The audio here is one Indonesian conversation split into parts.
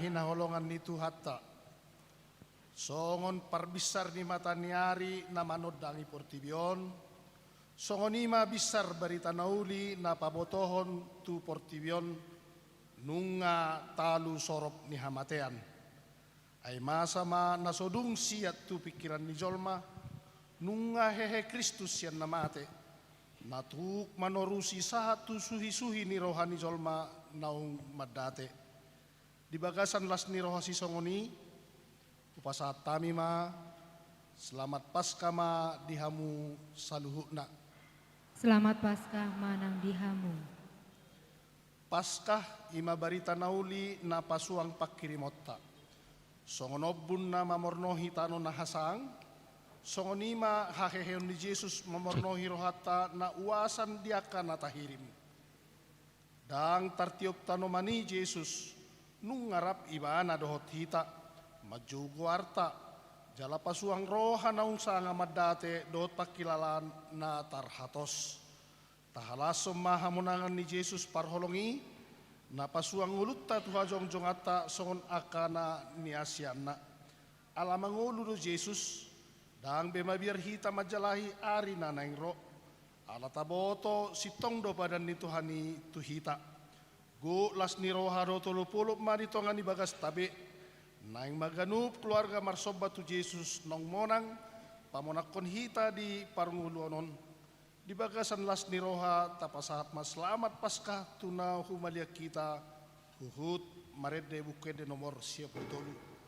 hinaholongan ni Tuhatta. Songon parbisar ni mataniari na manod dangi portibion. Songon ima bisar barita nauli na pabotohon tu portibion nunga talu sorop ni hamatean. Ay masama nasodung siat tu pikiran ni jolma nunga hehe Kristus yan namate. Natuk manorusi satu suhi-suhi ni rohani jolma naung madate. Di bagasan las ni rohasi songoni, upasat tami ma, selamat Paskah ma dihamu saluhukna. Selamat Paskah manang dihamu. Paskah ima barita nauli na pasuang pakirimotta. Songonobun na mamornohi tano na hasang, songonima haheheon ni Jesus mamornohi rohata na uasan diaka na tahirim. Dang tartiop tanomani Jesus nung ngarap ibana dohot hita majugo arta jala pasuang roha naung sanga madate dohot pakilalan na tarhatos. Tahalasom mahamunangan ni Jesus parholongi na pasuang ulutta tuhajong jongata songon akana ni Asyana. Alamangulu do Jesus dang bemabiar hita majalahi ari na naingro. Alataboto sitong do badan ni Tuhani tuhita. Gu las ni roha do tulupulup maritongan ni bagas tabe. Naing maganup keluarga marsobat tu Jesus nong monang pamonakon hita di parunguluonon. Di bagasan las ni roha tapasahat mas selamat Paskah tuna humalia kita huhut marede bukede nomor siap tolu.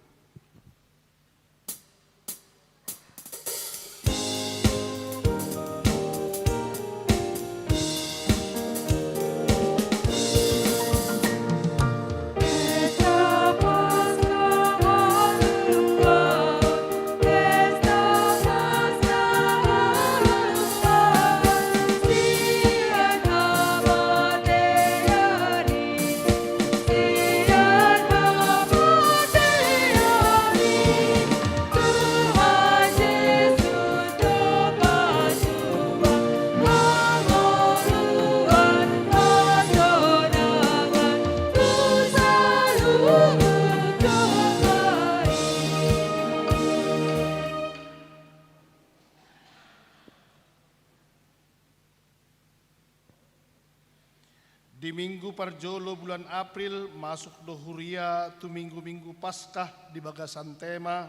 Di minggu parjolo bulan April masuk dohuria tu minggu-minggu Paskah di bagasan tema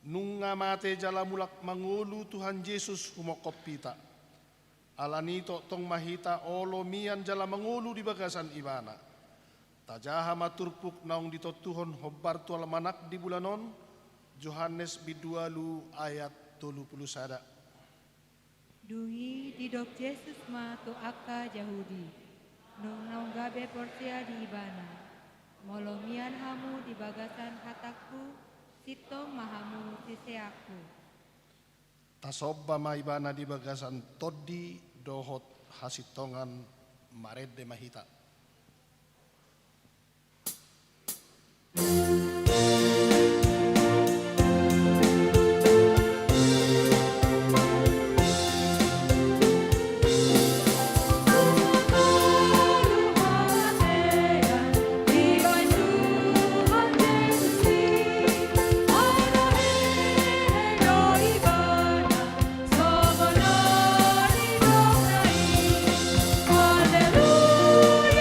nunga mate jala mulak mangulu Tuhan Yesus humokopita. Alanito tong mahita olo mian jala mangulu di bagasan ibana. Tajaha maturpuk naung ditotuhon hobbar tu almanak di bulanon Yohanes bidualu ayat 30 sada. Dungi didok Yesus ma tu aka Yahudi. Nung naung gabe porsia di ibana. Molomian hamu di bagasan hataku, sitong mahamu siseaku. Tasobba ma ibana di bagasan todi dohot hasitongan marede mahita. Hallelujah.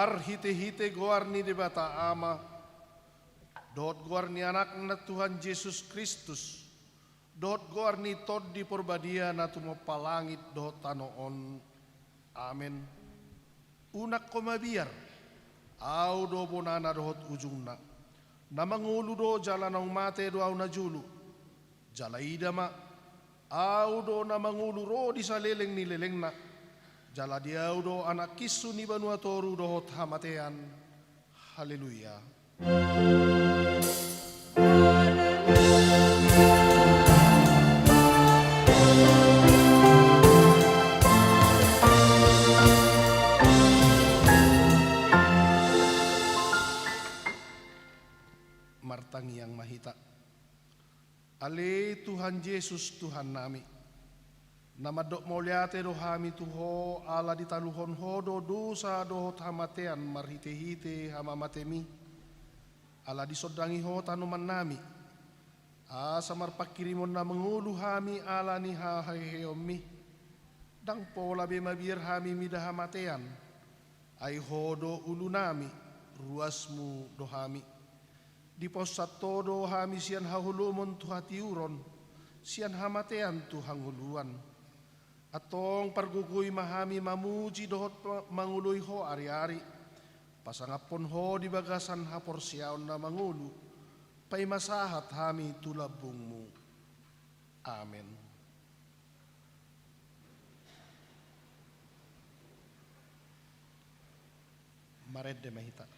marhite-hite goar ni debata ama, dot goar ni anak na Tuhan Yesus Kristus, dot goar ni tod di porbadia na tumapalangit dot tanoon. Amen. Unak ko mabiar, au do bonana dot ujung na mangulu do jala nang mate do au na julu, jala idama, au do na mangulu ro di sa leleng ni leleng na, jala diau do anak kisu ni banua toru do hot hamatean. Haleluya. Martangi yang mahita. Ale Tuhan Yesus Tuhan nami. Nama dok moliate do hami tuho ala ditaluhon hodo dosa do hamatean marhite-hite hama matemi. Ala disodangi ho tanuman nami. Asa marpakirimon na mengulu hami ala ni haheheomi. Dang pola be mabir hami midah hamatean. Ai hodo ulu nami ruasmu do hami. Di posat todo hami sian hahulumon tuhati uron, sian hamatean tuhang huluan. Atong pargugui mahami mamuji dohot mangului ho ari-ari. Pasangapon ho di bagasan haporsiaon na mangulu, pay masahat hami tulabungmu. Amen. Maredde mahita.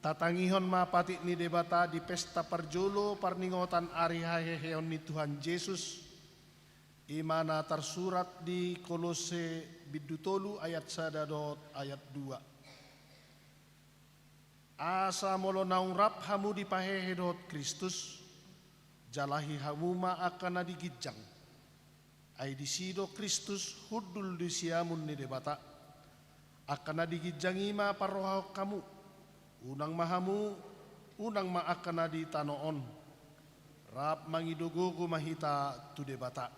Tatangihon mapati ni debata di pesta parjolo parningotan ari haheheon ni Tuhan Yesus, imana tersurat di Kolose bidutolu ayat 1 dot ayat 2. Asa molo naung rap hamu di pahehe dot Kristus, jalahi hamuma akan digijang. Ai disido Kristus hudul di siamun ni debata, akan digijangima parohau kamu. Unang mahamu, unang maakana di tanoon. Rap mangidugugu mahita tu debata.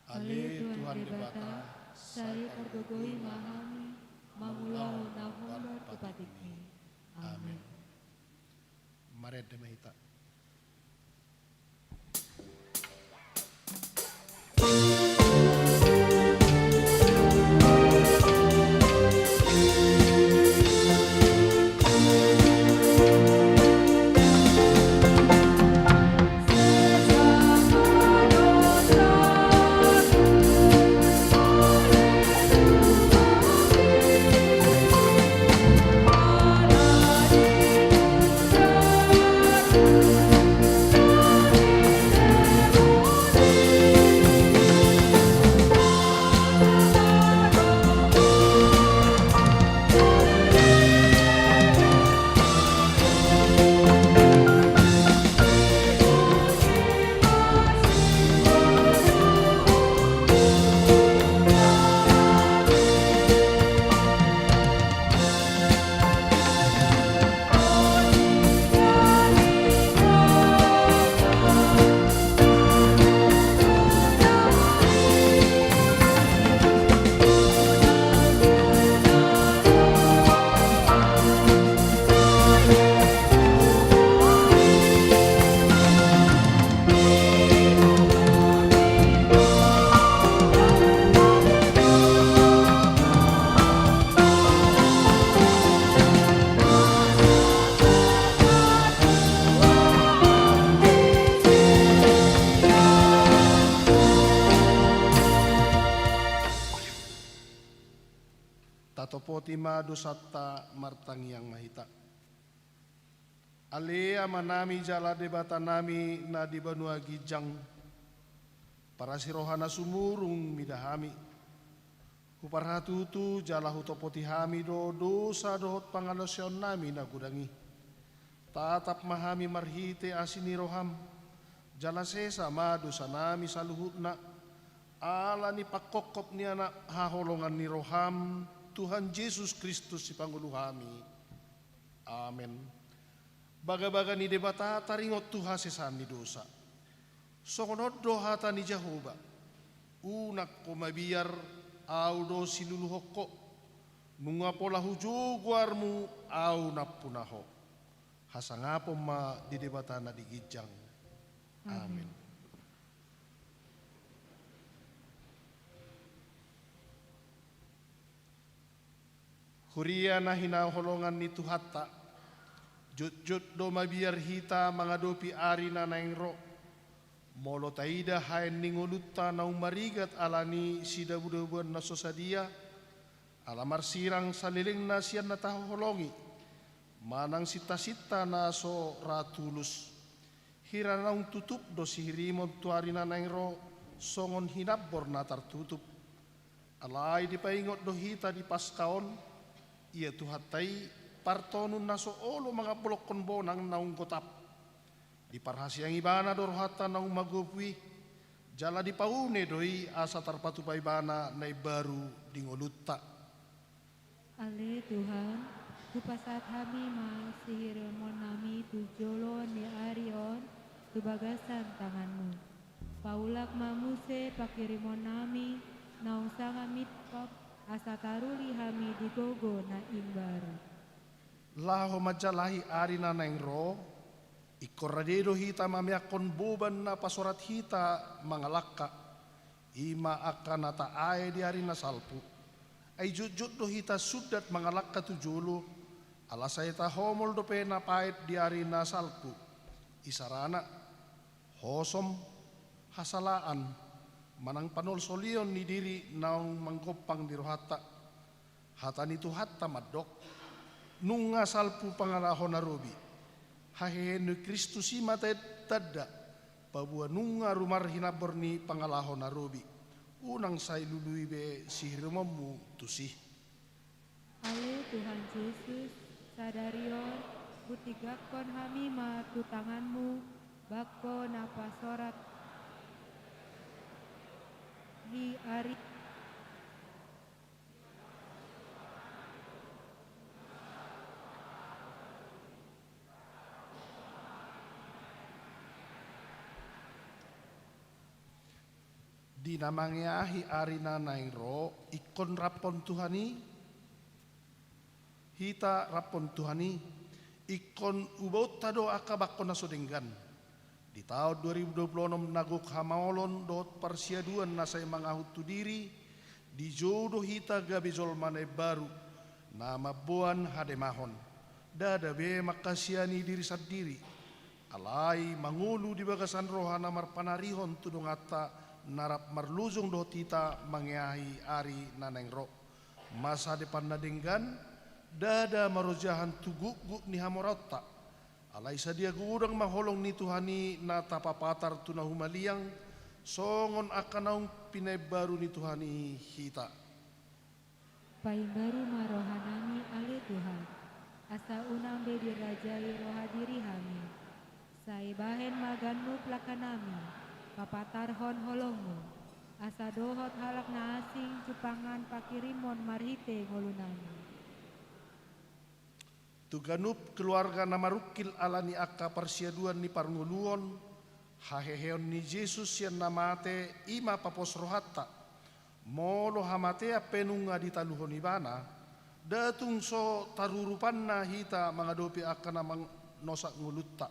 Ale Tuhan debata, sari pardogoi mahami, mangulau na humbar tupatikni. Amin. Mari demahita. Tatopoti madu satta martangiang mahita. Alea manami jala debata nami na di banua gijang. Para sirohana sumurung midahami. Huparhatutu jala hutopoti hami do dosa dohot pangalosyon nami na gudangi. Tatap mahami marhite asini roham. Jala sesa madu sanami saluhutna. Ala ni pakokop ni anak haholongan ni roham. Tuhan Yesus Kristus si Panggulu kami. Amin. Baga-baga ni debata taringot Tuhan sesan ni dosa. Songonod dohata ni Jehovah. Unak ko mabiar au do siluluhoko. Nunga pola hujuguarmu au napunaho. Hasangapo ma di debata na digijang. Amin. Huria na hinaholongan ni Tuhata, jut-jut do mabiar hita mangadopi ari na naengro, molo taida haen ningolutta na umarigat alani sidabudabuan na sosadia, alamar sirang saliling na siyan na tahoholongi, manang sita-sita na so ratulus, hira naung tutup do sihirimon tuari na naengro, songon hinabor na tartutup, alay di paingot do hita di paskaon, ia tuhatai partonun naso olo mga bulokon bonang naung gotap. Di parhasiang ibana dorohata naung magupwi. Jala di paune doi asa tarpatu paibana na baru dingolutta. Ale Tuhan, kupasat hami ma sihiremon nami tujolon ni arion tubagasan tanganmu. Paulak mamuse pakirimon nami naung sanga mitpap asa taruli hami digogo na imbaru. Laho majalahi ari na naengro, ikoradedo hita mamiakon boban na pasorat hita mangalaka, ima akan nata ae di ari na salpu, ay jujut do hita sudat mangalaka tujulu, alasay ta homol do pena pait di ari na salpu, isarana, hosom, hasalaan, manang panol solion ni diri naung manggopang di rohata. Hata ni Tuhata madok. Nunga salpu pangalaho na robi. Hahenu Kristus ima tadda. Pabua nunga rumar hinabor ni pangalaho na robi. Unang say lului be sihirmamu tusih. Ale Tuhan Yesus, sadarion butigakon hami ma tutanganmu, bako napa sorat di ari di namangyahi ari na naingro ikon rapon Tuhani hita rapon Tuhani ikon ubaut tado akabakon na sodenggan. Di tahun 2026 nagok hamaolon dot persiaduan na say mga hutu diri di jodoh hita gabi zolmane baru nama buan hademahon. Dada be makasiani diri sadiri alai mangulu di bagasan rohana marpanarihon tudung atta narap marluzung dot hita mangiahi ari naneng ro. Masa depan nadenggan dada marojahan tuguk ni hamoratta alai sadia gudang maholong ni Tuhani na tapapatar tuna humaliang songon akanaung pinay baru ni Tuhani hita. Paing baru marohanami ale Tuhan, asa unang be dirajai roha diri hami. Sai bahen maganmu plakanami, papatar hon holongmu. Asa dohot halak na asing cupangan pakirimon marhite ngolunami. Tuganup keluarga namarukil alani akka persiaduan ni parnguluon haheheon ni Yesus yang namate ima papos rohatta molo hamatea penunga di taluhon ibana datung so tarurupanna hita mangadopi akka namang nosak ngulutta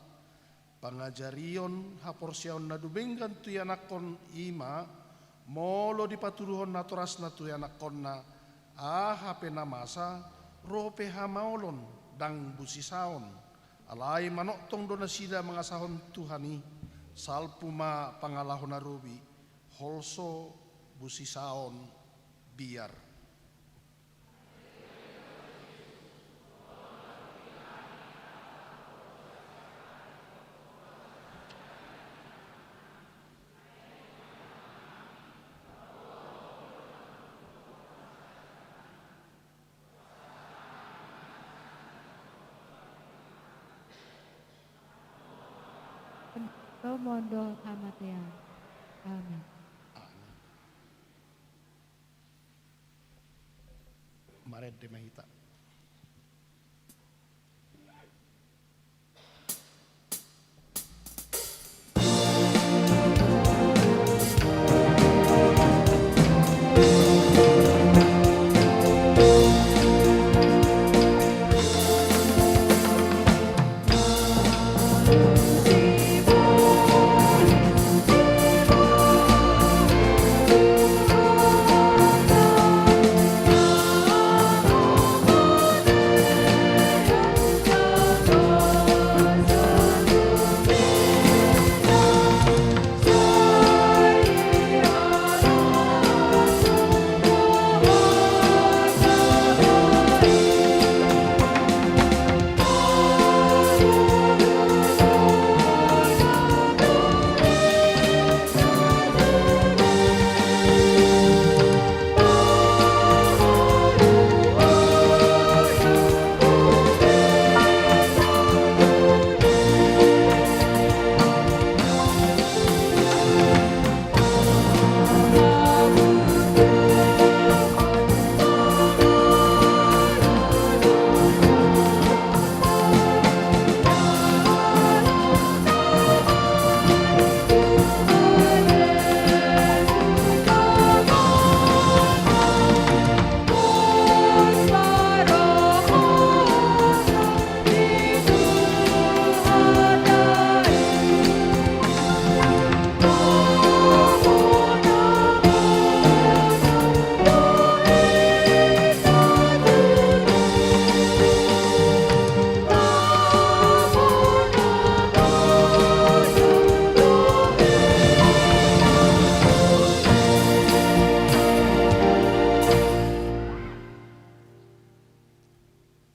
pangajarion haporsiaon nadubenggan tuyanakon ima molo dipaturuhon naturas na tuyanakon na hape namasa rope hamaolon dang busisaon alai manoktong dona sida mangasahon Tuhani salpuma pangalahon narubi holso busisaon biar. Mondo hamatea. Amin. Maret de mahita.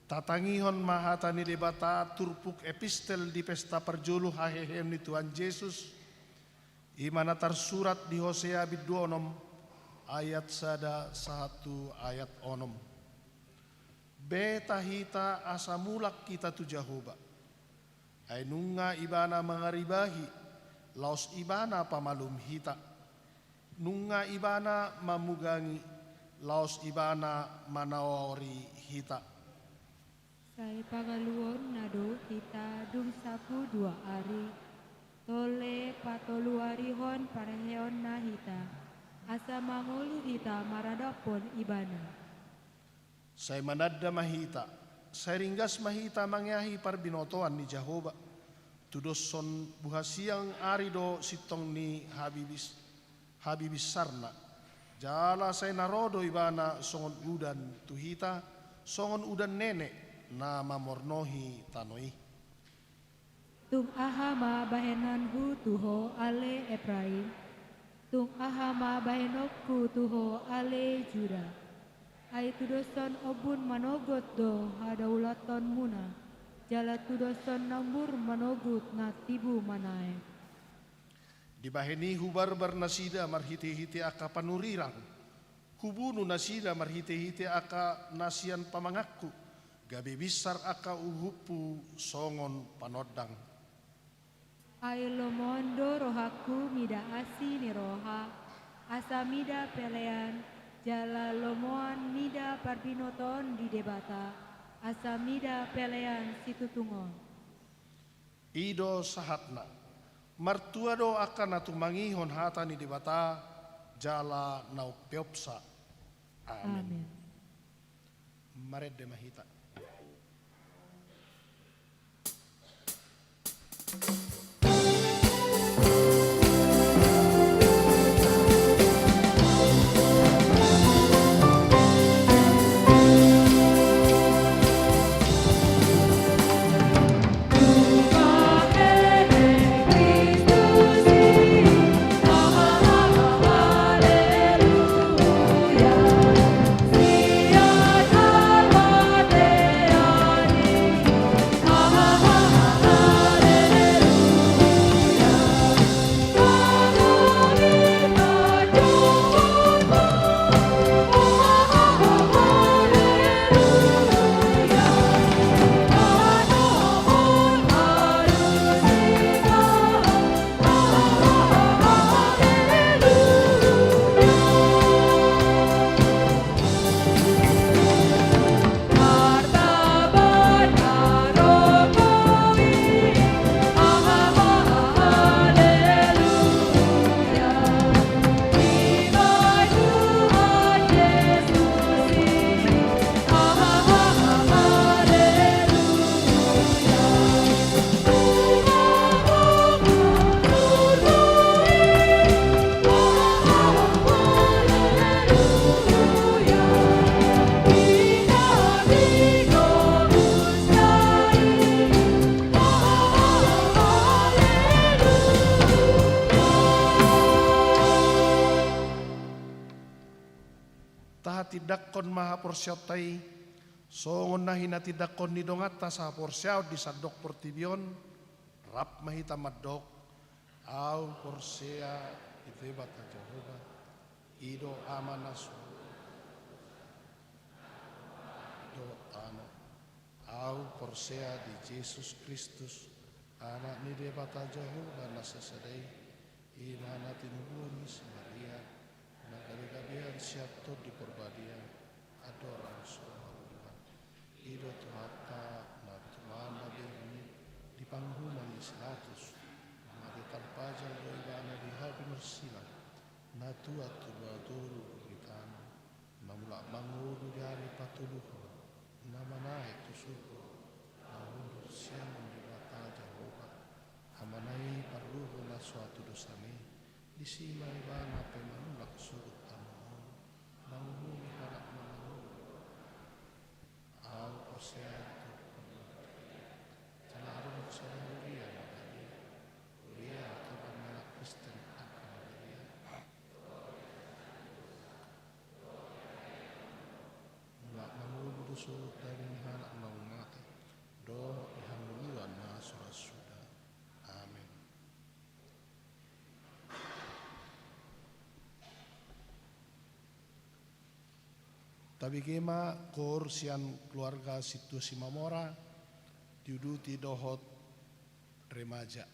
Tatangihon mahatani debata turpuk epistel di pesta perjulu hahehem ni Tuhan Yesus imana tersurat di Hosea bid 2 ayat 1 ayat 6. Beta hita asa mulak kita tu Jehovah. Ainunga ibana mangaribahi laos ibana pamalum hita. Nunga ibana mamugangi laos ibana manawari hita. Sai pagaluon nado kita dung sapu 2 ari tole patolu arihon pareheon na hita asa mangulu hita maradapon ibana. Sai manadda mahita Sairinggas mahita mangyahi parbinotoan ni Jehovah. Tudoson buhasiang arido sitong ni habibis sarna. Jala say narodo ibana songon udan tuhita, songon udan nenek na mamornohi tanoi. Tung ahama bahenanku tuho ale Efraim, tung ahama bahenokku tuho ale Juda. Ai tudoson obun manogot do hadaulaton muna, jala tudoson nambur manogut na tibu manae. Dibaheni hubar nasida marhite-hite aka panurirang, hubunu nasida marhite-hite aka nasian pamangakku, gabe bisar aka uhupu songon panodang. Ai lomondo rohaku mida asi ni roha, asa mida pelean, jala lomoan mida parbinoton di debata, asa mida pelean situtungon. Ido sahatna, martuado akan natumangihon hata ni debata, jala nau peopsa. Amin. Mared de mahita. Tidakon maha porsyautai, songon na hinatidakon ni dongata sa porsyaw di sadok portibion, rap mahita madok, au porsya itebat na Jehovah, ido amanasu, ido ano, au porsya di Jesus Kristus, anak ni debata Jehovah nasasadai, imana tinubuan si Maria, nagagabihan siya to di porbadia, adorang Tuhan. Ido tuhata na Tuhan na birni di panghuman ni Silatus, maditan pajang do ibana di habi mersilang, na tuat tubaturu kitano, na mula mangudu di hari patuluho, na manay tusuko, na mundur siyang di bata Jehovah, hamanay paruho na suatu dosani, di sima ibana pemanulak surut manghuni harap manghuni au porsya cenarung saluria magari uria atau pangmalak Kristen akan magaria mulak manghuni dusut dari harap mangmata do ihanguluan na surasuda. Amin. Tabigema kor sian keluarga situ Simamora diuduti dohot remaja.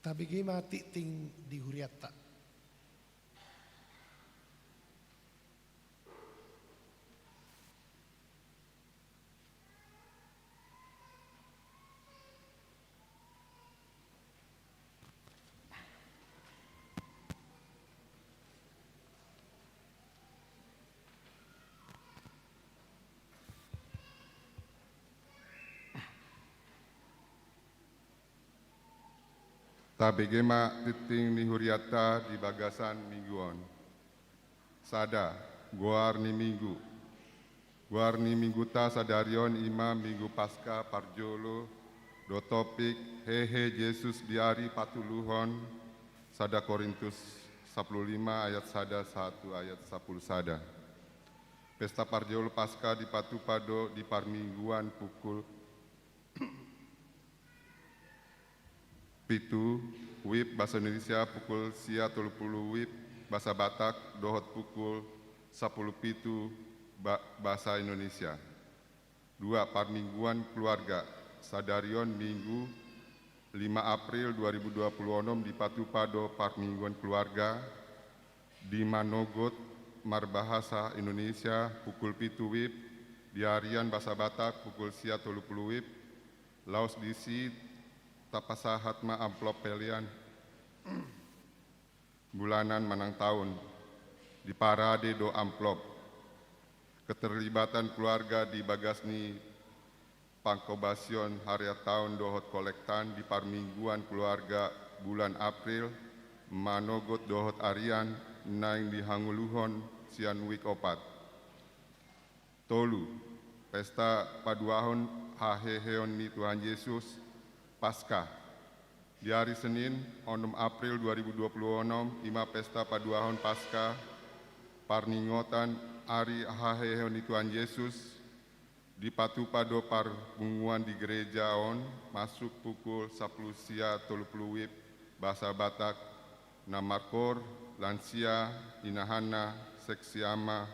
Tabigi mati ting di huriatta. Tabegema titing ni huriata di bagasan mingguon. Sada, guar ni minggu. Guar ni minggu ta sadarion ima minggu pasca parjolo do topik hehe Yesus di hari patuluhon sada Korintus 15 ayat sada 1 ayat 10 sada. Pesta parjolo pasca di patupado di parmingguan pukul Pitu, WIB Bahasa Indonesia pukul sia 30 WIB Bahasa Batak dohot pukul 10 pitu Bahasa Indonesia. 2. Parmingguan keluarga Sadarion Minggu 5 April 2026 di Patupado Parmingguan keluarga di Manogot Marbahasa Indonesia pukul pitu WIB di harian Bahasa Batak pukul sia 30 WIB Laos DC tapasahat ma amplop pelian bulanan manang tahun di parade do amplop keterlibatan keluarga di bagasni pangkobasion hari tahun dohot kolektan di parmingguan keluarga bulan April manogot dohot arian naing di hanguluhon sian wik opat. Tolu pesta paduahon haheheon ni Tuhan Yesus Pasca di hari Senin 6 April 2026 ima pesta paduahon Pasca parningotan hari haheheon Tuhan Yesus di patupado parbunguan di gereja on masuk pukul 10 sia 30 WIB Bahasa Batak namarkor lansia inahana seksi ama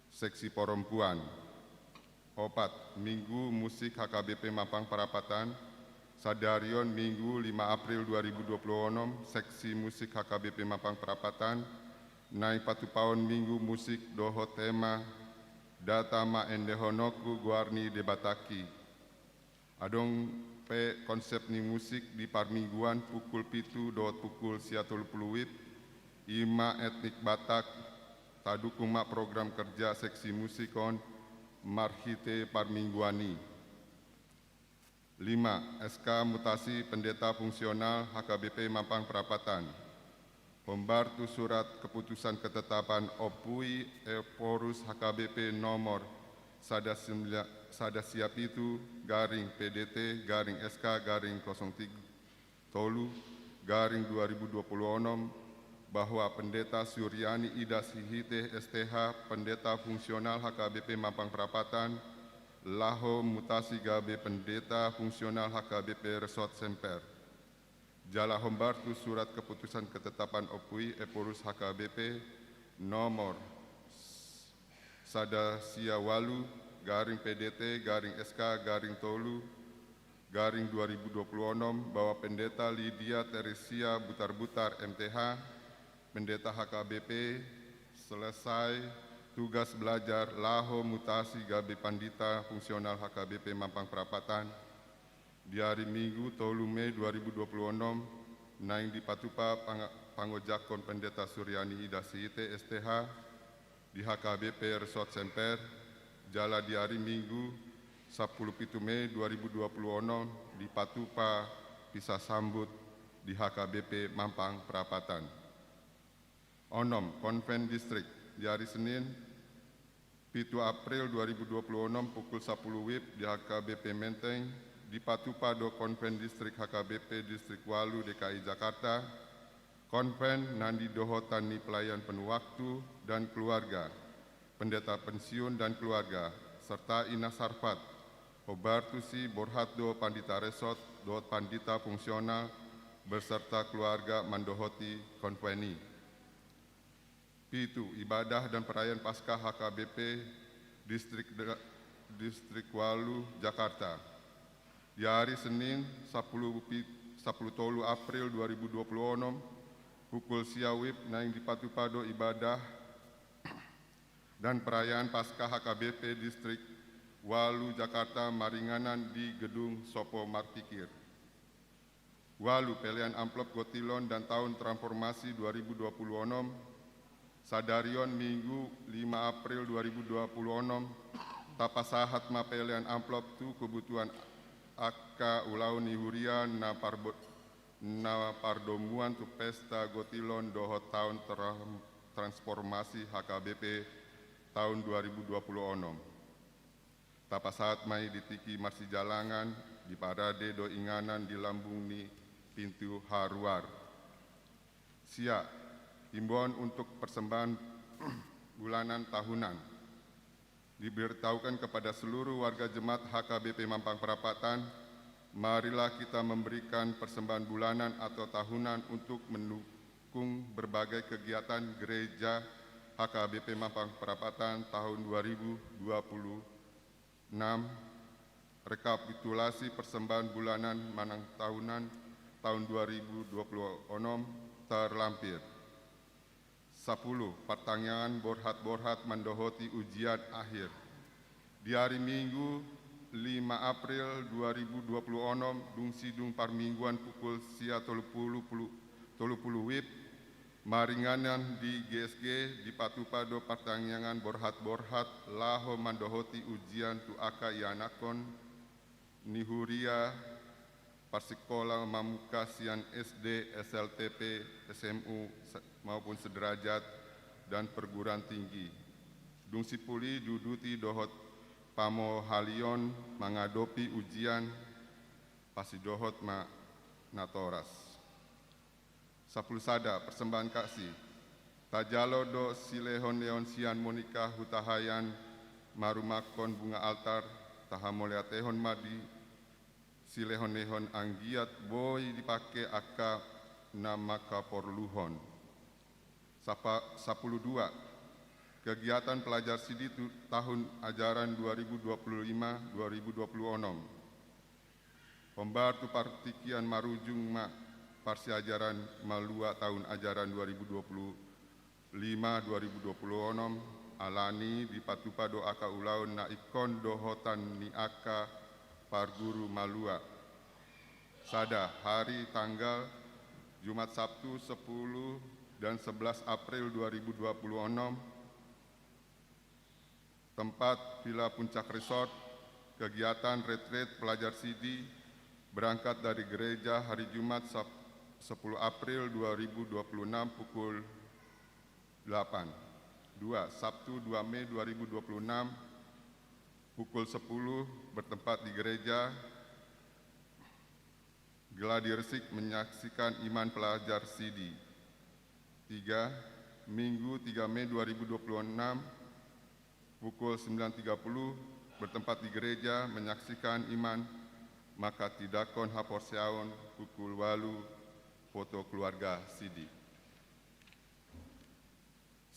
seksi perempuan. Opat Minggu musik HKBP Mampang Perapatan Sadarion Minggu 5 April 2026 seksi musik HKBP Mampang Perapatan naik patupaon Minggu musik doho tema data ma endehonoku guarni debataki adong pe konsep ni musik di parmingguan pukul pitu dohot pukul sia 30 WIB ima etnik Batak tadukung ma program kerja seksi musikon marhite parmingguani. 5. SK Mutasi Pendeta Fungsional HKBP Mampang Perapatan. Pembartu Surat Keputusan Ketetapan Opui Eporus HKBP nomor Sadasiapitu garing PDT garing SK garing 03 Tolu garing 2026 bahwa Pendeta Suryani Ida Sihite STH Pendeta Fungsional HKBP Mampang Perapatan Laho mutasi gabe pendeta fungsional HKBP Resort Semper. Jala Hombartu Surat Keputusan Ketetapan Opui Eporus HKBP nomor Sadasiawalu garing PDT garing SK garing Tolu garing 2026 bahwa Pendeta Lydia Teresia Butar-Butar MTH Pendeta HKBP selesai tugas belajar Laho mutasi gabe pandita fungsional HKBP Mampang Perapatan di hari Minggu 3 Mei 2026 naing di Patupa Pangojakon Pendeta Suryani Ida Sihite STH di HKBP Resort Semper jala di hari Minggu 17 Mei 2026 di Patupa Pisah Sambut di HKBP Mampang Perapatan. Onom Konven Distrik di hari Senin 7 April 2026 pukul 10 WIB di HKBP Menteng di Patupado Konven Distrik HKBP Distrik Walu DKI Jakarta Konven Nandi Dohotan ni Pelayan Penuh Waktu dan Keluarga Pendeta Pensiun dan Keluarga serta Ina Sarfat Hobartusi Borhatdo Pandita Resort Dohot Pandita Fungsional beserta keluarga Mandohoti Konveni. Pitu, ibadah dan perayaan Paskah HKBP Distrik Walu, Jakarta. Di hari Senin 10 10 April 2026 pukul siawib naing di Patupado ibadah dan perayaan Paskah HKBP Distrik Walu Jakarta Maringanan di Gedung Sopo Martikir. Walu pelian amplop gotilon dan tahun transformasi 2026 sadarion Minggu 5 April 2026 tapasahat ma pelian amplop tu kebutuhan akka ulau ni hurian na pardomuan tu pesta gotilon dohot tahun transformasi HKBP tahun 2026. Tapasahat mai ditiki marsi jalangan di parade do inganan di lambung ni pintu haruar. Sia, himbauan untuk persembahan bulanan tahunan. Diberitahukan kepada seluruh warga jemaat HKBP Mampang Perapatan, marilah kita memberikan persembahan bulanan atau tahunan untuk mendukung berbagai kegiatan gereja HKBP Mampang Perapatan tahun 2026. Rekapitulasi persembahan bulanan manang tahunan tahun 2026 terlampir. 10. Pertanyaan borhat-borhat mendohoti ujian akhir. Di hari Minggu 5 April 2026 dung sidung parmingguan pukul sia 30 wib maringanan di GSG di Patupado pertanyaan borhat-borhat laho mendohoti ujian tu aka yanakon nihuria Persikola Mamukasian SD, SLTP, SMU maupun sederajat dan perguruan tinggi. Dung sipuli duduti dohot pamo halion mengadopi ujian pasi dohot ma natoras. 10 sada persembahan kasih. Tajalo do silehon leon sian monika hutahayan marumakon bunga altar tahamoliatehon madi silehon-lehon anggiat boy dipakai aka nama kaporluhon. 12. Kegiatan pelajar sidi tahun ajaran 2025-2026. Pembar tu partikian marujung ma parsi ajaran malua tahun ajaran 2025-2026 alani di Patupado aka ulaun na ikon dohotan ni aka Parguru Malua. Sada hari tanggal Jumat Sabtu 10 dan 11 April 2026. Tempat Villa Puncak Resort. Kegiatan retreat pelajar Sidi berangkat dari gereja hari Jumat 10 April 2026 pukul 8. 2. Sabtu 2 Mei 2026 pukul 10 bertempat di gereja Geladi Resik menyaksikan iman pelajar Sidi. 3. Minggu 3 Mei 2026 pukul 9.30 bertempat di gereja menyaksikan iman maka tidakon haporseaon pukul 8 foto keluarga Sidi.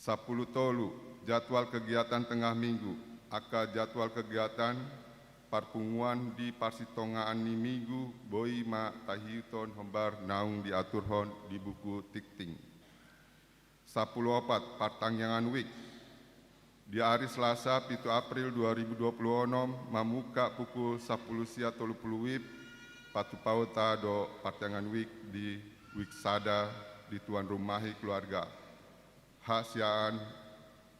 10 tolu jadwal kegiatan tengah minggu. Aka jadwal kegiatan parpunguan di Parsitongaan ni minggu boi ma tahiuton hembar naung diaturhon di buku tikting. 10 partangyangan week. Di hari Selasa 7 April 2026 mamuka pukul 10.30 wib Patupauta do partangan week di Wiksada di tuan rumahi keluarga. Hasiaan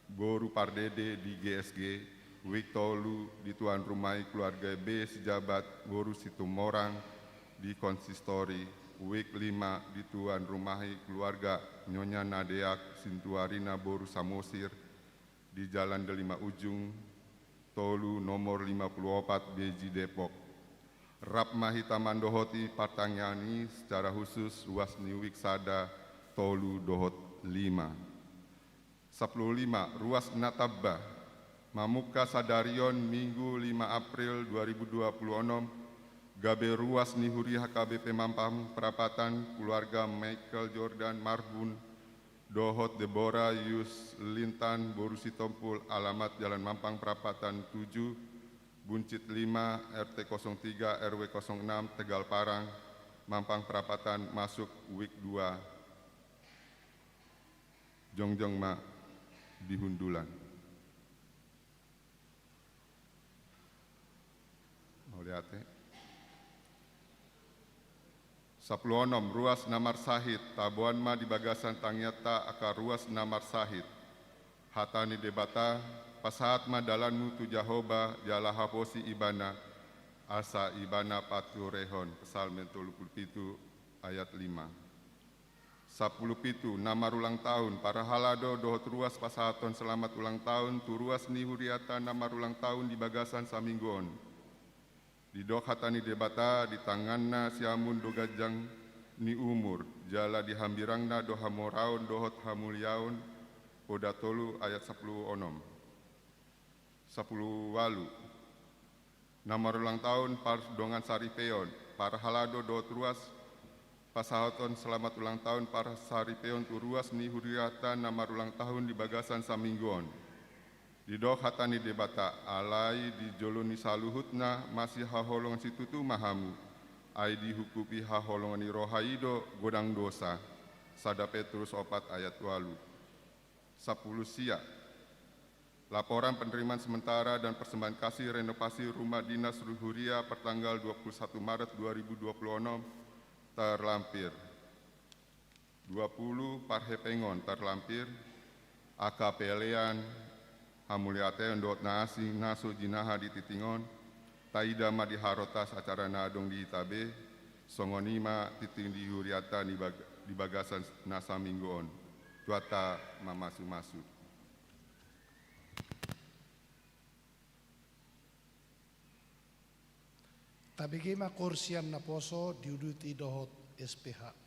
Boru Pardede di GSG Wik Tolu di tuan rumai keluarga B sejabat Boru Situmorang di konsistori. Wik 5 di tuan rumahi keluarga Nyonya Nadeak Sintuarina Boru Samosir di Jalan Delima Ujung Tolu nomor 54 Beji Depok. Rap Mahita Mandohoti Partanyani secara khusus Wasni Wiksada Tolu Dohot 5. 15 Ruas Natabba Mamuka Sadarion Minggu 5 April 2026 Gabe Ruas Nihuri HKBP Mampang Perapatan Keluarga Michael Jordan Marbun Dohot Deborah Yus Lintan Borusi Tompul alamat Jalan Mampang Perapatan 7 Buncit 5 RT 03 RW 06 Tegal Parang Mampang Perapatan masuk week 2 Jongjong Ma di Hundulan. Mau lihat ya? 10 ruas Namar Sahid, Tabuan Ma di Bagasan Tangyata aka ruas Namar Sahid. Hatani debata, pasahat ma dalanmu tu Jahoba, jala haposi ibana, asa ibana patu rehon, Psalmen 37 ayat 5. 10 namar ulang tahun, para halado dohot ruas pasahaton selamat ulang tahun, tu ruas ni huriata namar ulang tahun di Bagasan Saminggon. Di dok hatani debata, di tanganna siamun do gajang ni umur, jala di hambirangna do hamoraun dohot hamulyaun, Oda tolu ayat 10 onom. 10 walu. Namar ulang tahun par dongan saripeon, para halado dohot ruas pasahaton selamat ulang tahun para saripeon tu ruas ni huriata namar ulang tahun di Bagasan Saminggon. Di dok hatani debata, alai di joloni saluhutna masih haholongan situtu mahamu, ai dihukupi haholongan ni rohaido godang dosa. Sada Petrus 4 ayat 8. 10 sia. Laporan penerimaan sementara dan persembahan kasih renovasi rumah dinas Ruhuria pertanggal 21 Maret 2026 terlampir. 20 Parhepengon terlampir. Akapelean Hamuliateon dot naasi naso jinaha di Titingon. Taida ma di harotas acara nadong di Itabe. Songonima titing di Huriata di Bagasan Nasa Minggoon. Tuata mamasu-masu. Tabigima kursian na poso diuduti dohot SPH.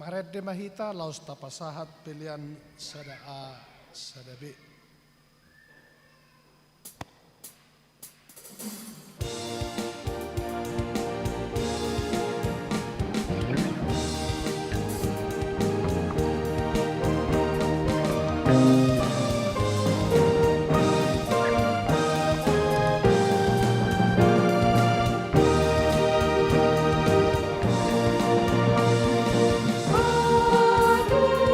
Maret de mahita laus tapasahat pilihan sada A sada B. Aduh, aduh,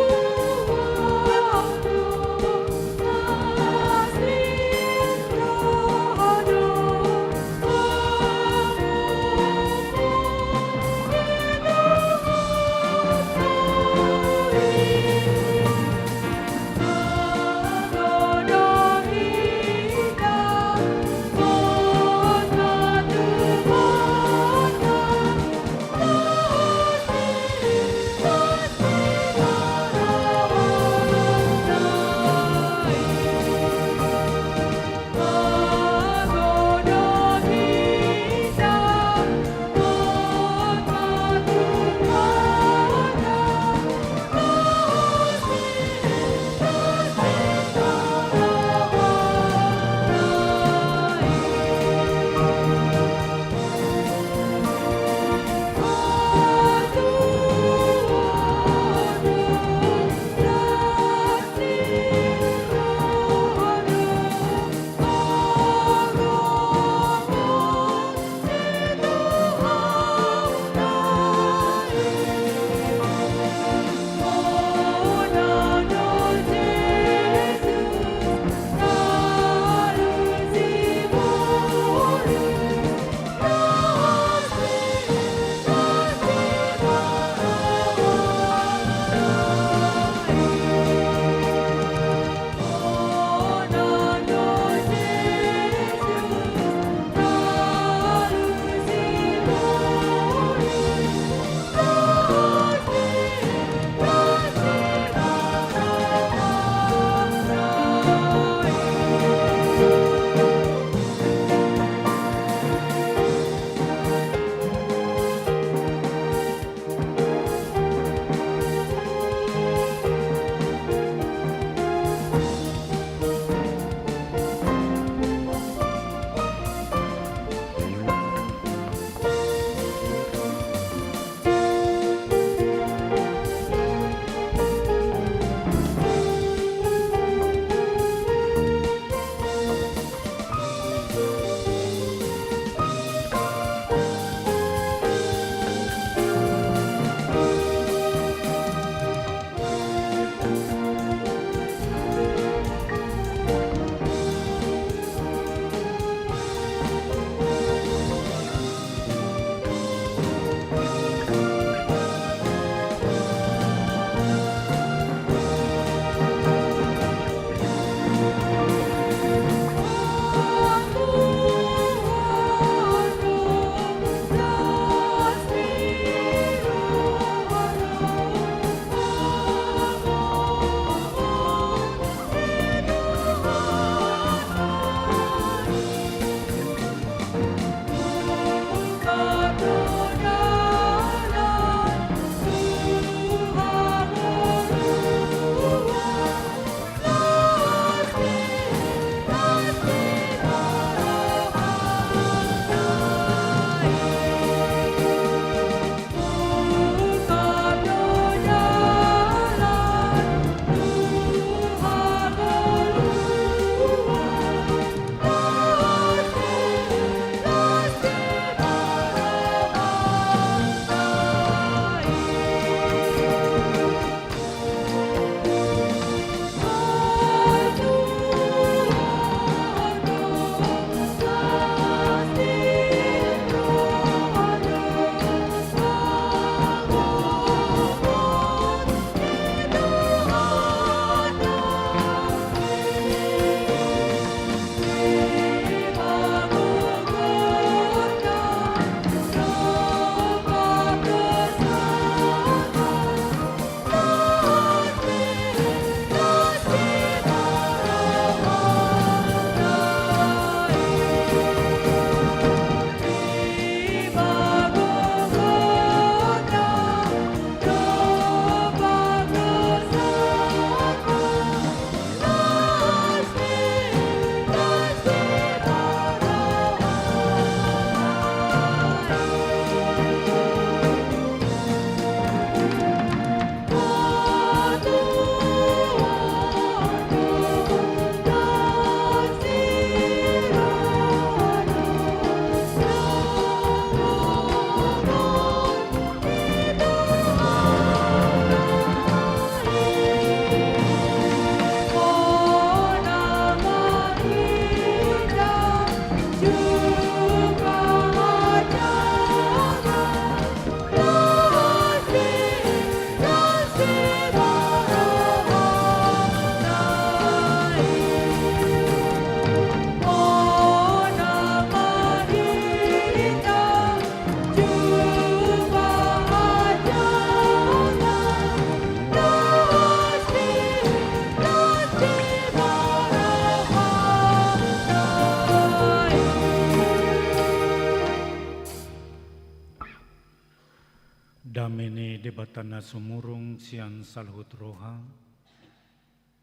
tanah sumurung sian salhut roha,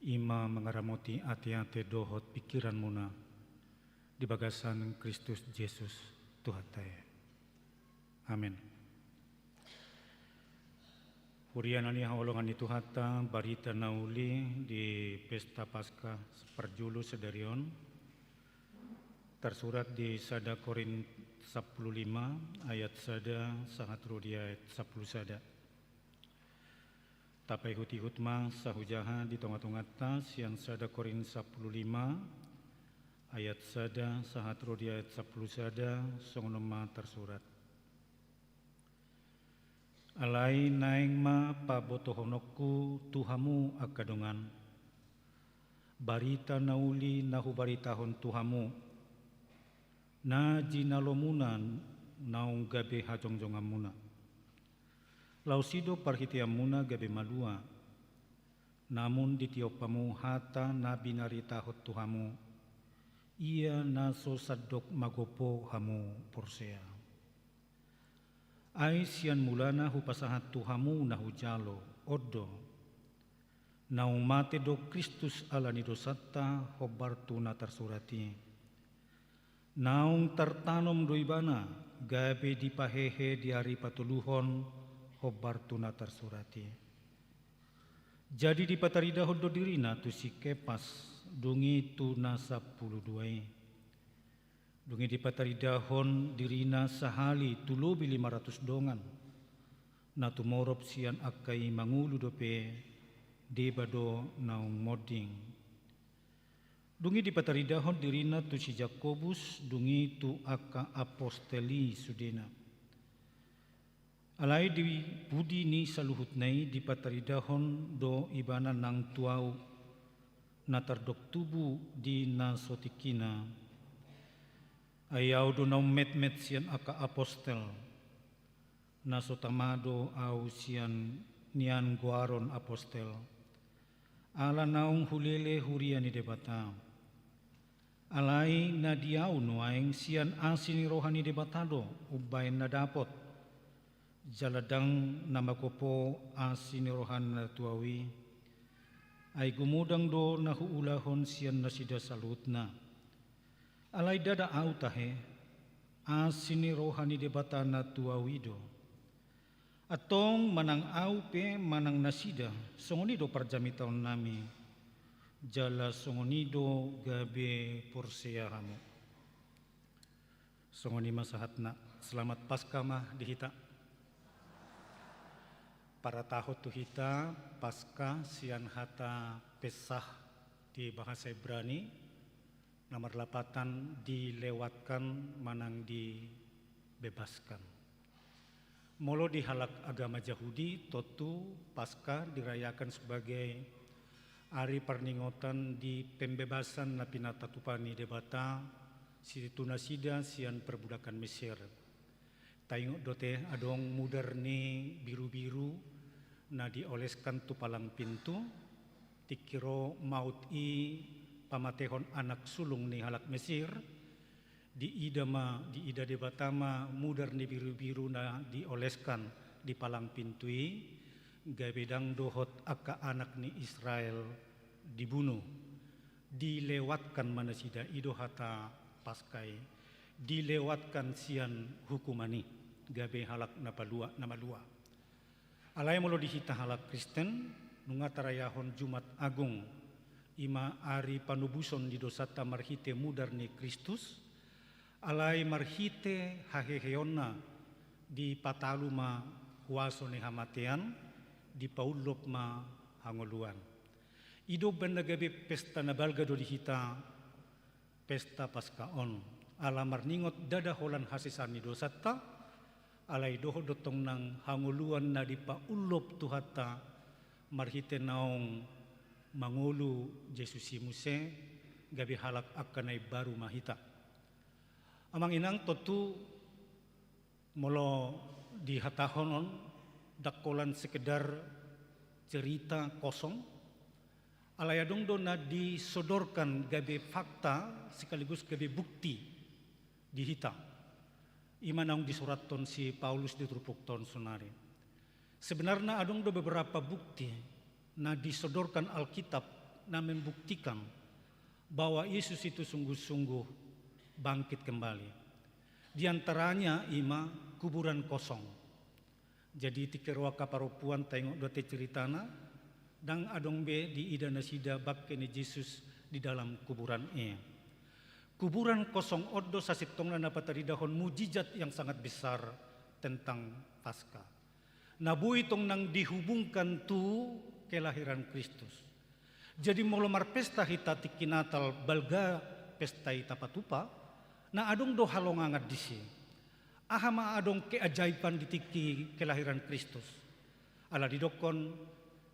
ima mengaramoti ati-ati dohot pikiran muna di bagasan Kristus Yesus Tuhan Taya. Amin. Urian ani haolongan itu hata barita nauli di pesta Paskah perjulu sedarion tersurat di Sada Korin 15 ayat sada sangat rudi ayat 10 sada. Tapai huti hutma sahujaha di tongah-tongah tas yang Sada Korin 15 ayat sada sangat rudi ayat 10 sada songonoma tersurat. Alai naing ma pabotohonokku Tuhamu akadongan. Barita nauli nahu baritahon Tuhamu. Na jinalomunan naung gabe hajongjongamuna. Lausido parhitiamuna gabe malua. Namun ditiopamu hata na binaritahot Tuhamu. Ia naso sadok magopo hamu porsea. Ai sian mulana hupasahat Tuhamu nahu jalo odo naung mate do Kristus ala nidosata hobartu na tersurati naung tertanom doibana gabe dipahehe di hari patuluhon hobartu na tersurati jadi dipatarida hodo dirina tu si kepas dungi tu nasa puluh duai dungi dipataridahon dirina sahali tulobi 500 dongan na tumorop sian akai mangulu dope debado naung moding dungi dipataridahon dirina tu si Jakobus dungi tu aka aposteli sudena alai di budi ni saluhut nai dipataridahon do ibana nang tuau na tardok tubu di nasotikina ayaw do na met siyan aka apostel na sotamado au siyan nian guaron apostel ala naung hulele hurian ni debata alai na diaw nuaing siyan asini rohani debatado ubay na dapot jaladang na makopo asini rohan na tuawi ay gumudang do na huulahon siyan na sida salut na alai dada au tahe asini rohani debata na tuawido atong manang au pe manang nasida songonido parjamitaw nami jala songonido gabe porsea hamu songoni masahatna selamat Paskah mah dihita para tahot tu hita Paskah sian hata Pesah di bahasa Ibrani nomor 8 dilewatkan manang dibebaskan. Molo di halak agama Yahudi totu Paskah dirayakan sebagai hari perningotan di pembebasan na pinatatupani debata situnasida sian perbudakan Mesir. Tayong dote adong mudarni biru-biru na dioleskan tu palang pintu tikiro maut i pamatehon anak sulung ni halak Mesir di ida debatama mudar ni biru-biru na dioleskan di palang pintui gabedang dohot aka anak ni Israel dibunuh dilewatkan manasida ido hata Paskai dilewatkan sian hukumani gabe halak namalua alai molo dihita halak Kristen nungatarayahon Jumat Agung ima ari panubuson di dosata marhite mudar ni Kristus alai marhite haheheonna di patalu ma huaso ni hamatean di paulop ma hangoluan ido benagabe pesta nabalga do dihita pesta Paskaon ala marningot dada holan hasisan ni dosata alai doho dotong nang hangoluan na di paulop tuhata marhite naong mangulu Yesus Muse gabi halak akanay baru mahita. Amang inang totu molo dihatahonon dakolan sekedar cerita kosong alayadong do na disodorkan gabi fakta sekaligus gabi bukti dihita. Imanang disuraton si Paulus di Trupukton Sonari. Sebenarnya adong do beberapa bukti na disodorkan Alkitab na membuktikan bahwa Yesus itu sungguh-sungguh bangkit kembali. Di antaranya ima kuburan kosong. Jadi tikerwa kaparopuan tengok dote ceritana dan adong be di ida nasida bakke ni Yesus di dalam kuburan Kuburan kosong oddo sasitongna na pataridahon mujizat yang sangat besar tentang Paskah. Nabui tong nang dihubungkan tu kelahiran Kristus. Jadi molomar pesta hita tiki Natal balga pesta hita patupa na adong do halongangat disi. Ahama adong keajaiban di tiki kelahiran Kristus. Ala didokon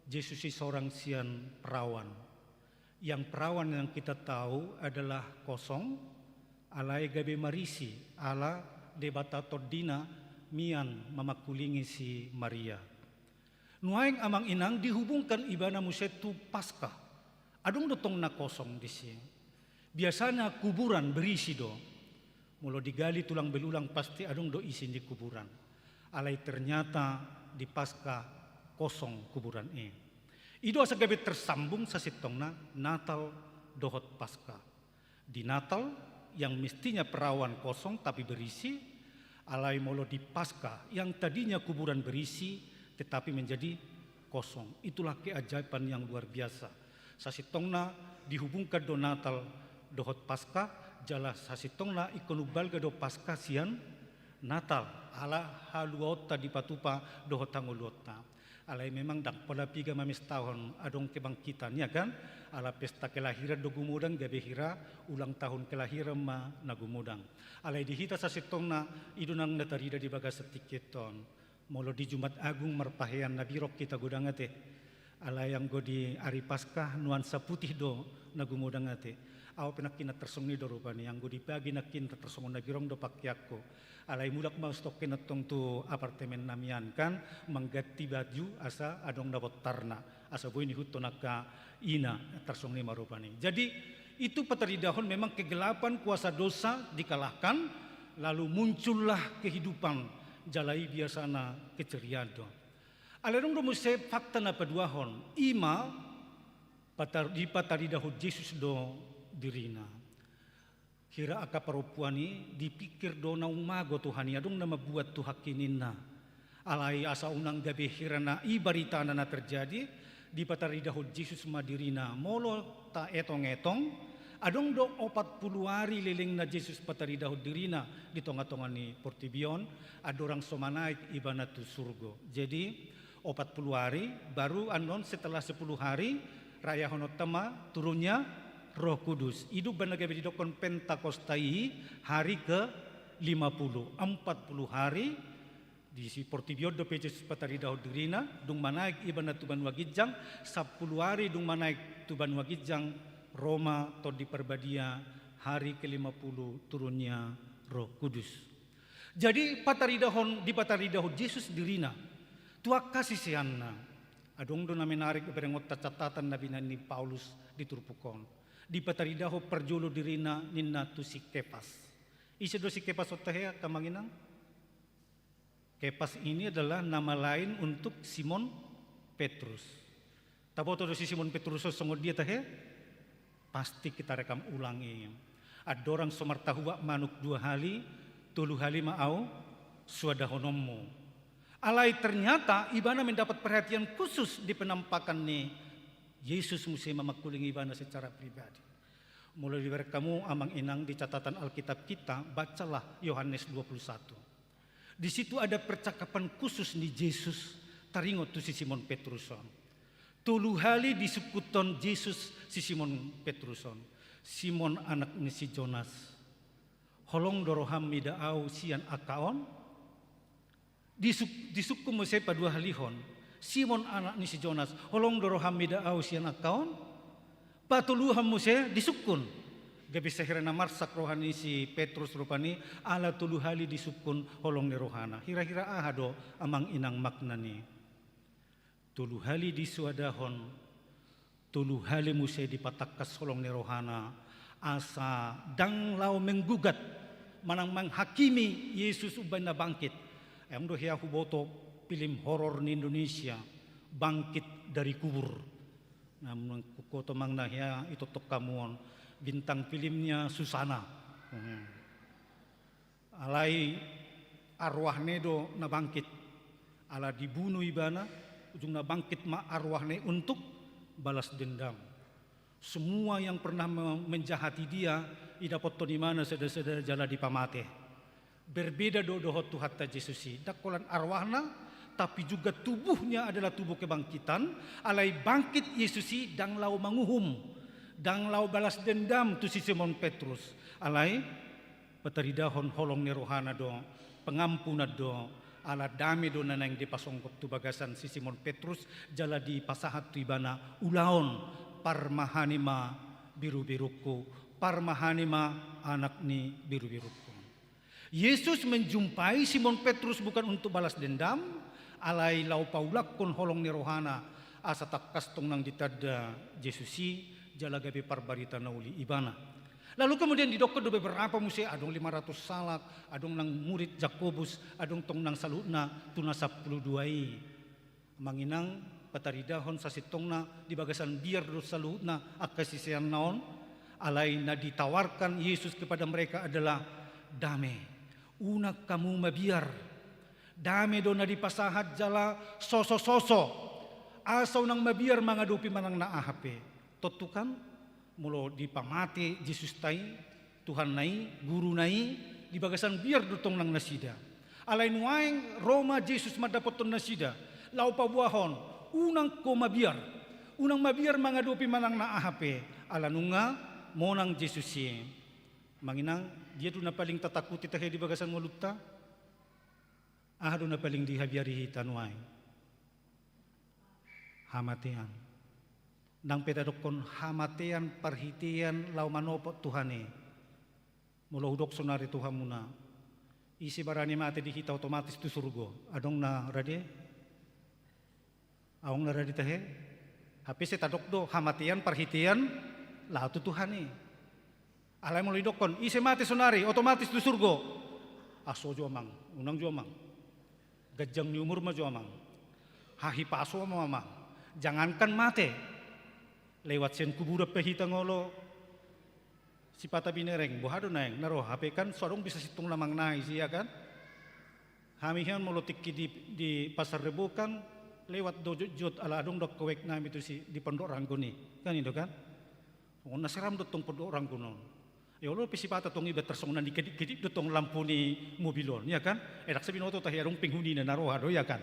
Yesus seorang sian perawan. Yang perawan yang kita tahu adalah kosong, alai gabe marisi, ala debata todina mian mamakulingi si Maria. Nuaing amang inang dihubungkan ibana musetu Paskah. Adong dotong na kosong di sini. Biasanya kuburan berisi do. Mulo digali tulang belulang pasti adong do isi di kuburan. Alai ternyata di Paskah kosong kuburan Ido asa gabe tersambung sasitongna Natal dohot Paskah. Di Natal yang mestinya perawan kosong tapi berisi, alai molo di Paskah yang tadinya kuburan berisi tetapi menjadi kosong. Itulah keajaiban yang luar biasa. Sasitongna dihubungkan do Natal dohot Paskah, jala sasitongna ikonubal do Paskah sian Natal ala haluota di patupa dohot tanguluota. Alai memang dak pada piga mamis tahun adong kebangkitan ya kan, ala pesta kelahiran do gumudang gabe hira ulang tahun kelahiran ma nagumudang. Alai dihita sasitongna idunang natarida di bagas setiketon. Molo di Jumat Agung marpahean nabirok kita gudangate. Alai yang go di hari Paskah nuansa putih do nagumudangate. Aw penakin tersongni do rupani yang go di pagi nakin tersongon nabirong do pakyakko. Alai mulak mau stokin natong tu apartemen namian kan mengganti baju asa adong dapat tarna asa boy ni huto naka ina tersongni marupani. Jadi itu pataridahon memang kegelapan kuasa dosa dikalahkan lalu muncullah kehidupan jalai biasana keceriado. Alerong do muse fakta na paduahon ima di pataridahon Yesus do dirina. Hira aka parupuani dipikir do na umago Tuhani adong na mabuat tu hakininna. Alai asa unang gabi hira na ibarita na terjadi di pataridahod Yesus madirina molo ta etong-etong adong do 40 hari liling na Yesus pataridahod dirina di tonga-tonga ni Portibion adorang somanaik ibana tu surgo. Jadi 40 hari baru anon setelah 10 hari raya honotama turunnya Roh Kudus. Hidup banagabe di dokon Pentakostai hari ke-50. 40 hari di si Portibio do Peces Pataridaho Dirina dung manaik ibana tuban wagijang 10 hari dung manaik tuban wagijang Roma to di Perbadia hari ke-50 turunnya Roh Kudus. Jadi pataridahon di pataridahon Yesus dirina tua kasih sianna adong do na menarik berengot catatan nabi ni Paulus di Turpukon. Di pataridaho perjolo dirina ninna tu si Kepas. Isa do si Kepas otahea kamanginang. Kepas ini adalah nama lain untuk Simon Petrus. Taboto do si Simon Petrus songod dia tahe? Pasti kita rekam ulangi. Adorang somartahua manuk 2 hali, 3 hali maau suadahonomo. Alai ternyata ibana mendapat perhatian khusus di penampakan nih. Yesus mesti memakuling ibana secara pribadi. Mulai dari kamu amang inang di catatan Alkitab kita, bacalah Yohanes 21. Di situ ada percakapan khusus nih Yesus taringot tu si Simon Petruson. 3 hali disukuton Yesus si Simon Petruson. Simon anak ni si Jonas. Holong doroham midaau sian akaon. Disukum mo pa 2 halihon. Simon anak ni si Jonas, holong doroham midaaw siya nakaon, patuluham mo siya, disukun. Gabi sa hirana marsak rohani si Petrus rupani, ala tuluhali disukun holong ni rohana. Hira-hira ahado amang inang makna ni. Tuluhali disuadahon, tuluhali mo siya dipatakas holong ni rohana, asa danglaw menggugat, manang manghakimi Yesus ubay na bangkit. Ayam do hiya huboto film horor di Indonesia, Bangkit dari Kubur. Namun kuko tomang nahya itu tok kamuon, bintang filmnya Susana. Alai arwahne do na bangkit, ala dibunuh ibana, ujung na bangkit ma arwahne untuk balas dendam. Semua yang pernah menjahati dia, idapot to di mana sedar jala di pamate. Berbeda dohot tu hatta Yesusi. Dakolan arwahna, tapi juga tubuhnya adalah tubuh kebangkitan. Alai bangkit Yesusi dang lau manguhum, dang lau balas dendam tu si Simon Petrus. Alai pataridahon holong ni rohana do, pengampuna do, ala dame do nanang di pasongkot tu bagasan si Simon Petrus jala di pasahat tu ibana ulaon parmahanima biru-biruku, parmahanima anak ni biru-biruku. Yesus menjumpai Simon Petrus bukan untuk balas dendam, alai lau paulakon holong ni rohana asa takas tong nang ditada Yesusi jala gabe parbarita nauli ibana. Lalu kemudian didokter do beberapa musim, adong 500 salak, adong nang murid Jakobus, adong tong nang salutna tuna 12 manginang pataridahon sa sitongna di bagasan biar do salutna akasisian naon, alai na ditawarkan Yesus kepada mereka adalah dame, unak kamu mabiar, dame do na dipasahat jala soso-soso, asaw nang mabiar mangadupi manang naahape, totukan mulo di pamate Yesus tai, Tuhan nai, guru nai, di bagasan biar dutong nang nasida. Alai nuaing Roma Yesus madapoton nasida, lau pabuahon, unang ko mabiar, unang mabiar mangadupi manang naahape, ala nunga monang Yesus ye. Manginang dia do na paling tatakuti tahe di bagasan mulutta, do na paling dihabiari tanuay. Hamatean. Nang pedadokon hamatean parhitian lau manopot Tuhane. Mula hudok sonari Tuhan muna. Isi barani mate dihita otomatis tu surgo. Adong na rade? Awang na rade tahe? Hapi se tadok do hamatean parhitian lau tu Tuhane. Alay mulai dokon isi mate sonari otomatis tu surgo. Aso jo amang, unang jo amang. Gajang ni umur ma jo amang. Hahi paso ma amang. Jangankan mate. Lewat sen kubura pehita ngolo si pata binereng bohado naeng naro HP kan sorong bisa situng lamang nai sih ya kan. Hamihan molotik di pasar Rebo kan lewat dojot ala adong dok kowek nami itu si di pondok Ranggoni kan itu kan. Oh naseram dotong pondok Ranggono. Ya Allah si pata tong ibat tersongan dikit-dikit dotong lampu ni mobilon ya kan. Edak sabinoto tahi arong penghuni na naro hado ya kan.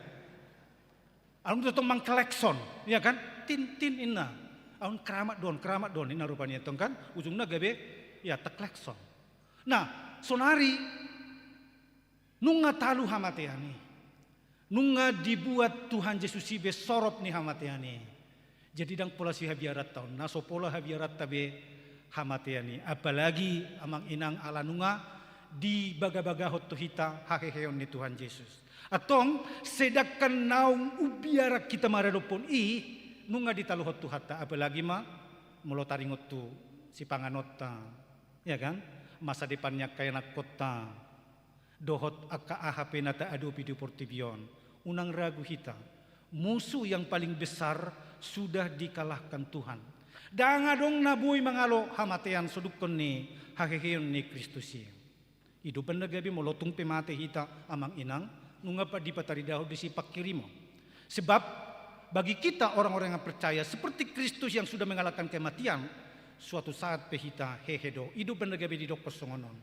Alung dotong mang klekson ya kan. Tin inna. Aun keramat don ini rupanya tong kan ujungnya gabe ya teklekson. Nah sonari nunga talu hamateani, nunga dibuat Tuhan Yesus ibe sorot nih hamateani. Jadi dang pola si habiarat tahun, naso pola habiarat tabe hamateani. Apalagi amang inang ala nunga di baga-baga hotu hita haheheon ni Tuhan Yesus. Atong sedakan naung ubiara kita maradopon nunga ditaluhot tu hatta apalagi mulo taringot tu si panganota ya kan masa depannya kaya nak kota dohot aka ahp nata adu pidu portibion unang ragu hita musuh yang paling besar sudah dikalahkan Tuhan dangadong nabui mangalo hamatean sudukon ni haheheon ni Kristusi hidupan nagabi molotung pemate hita amang inang nunga pa di pataridaho di sipak kirimo sebab bagi kita orang-orang yang percaya seperti Kristus yang sudah mengalahkan kematian, suatu saat pehita hehedo hidup benagabe di dokos songonon.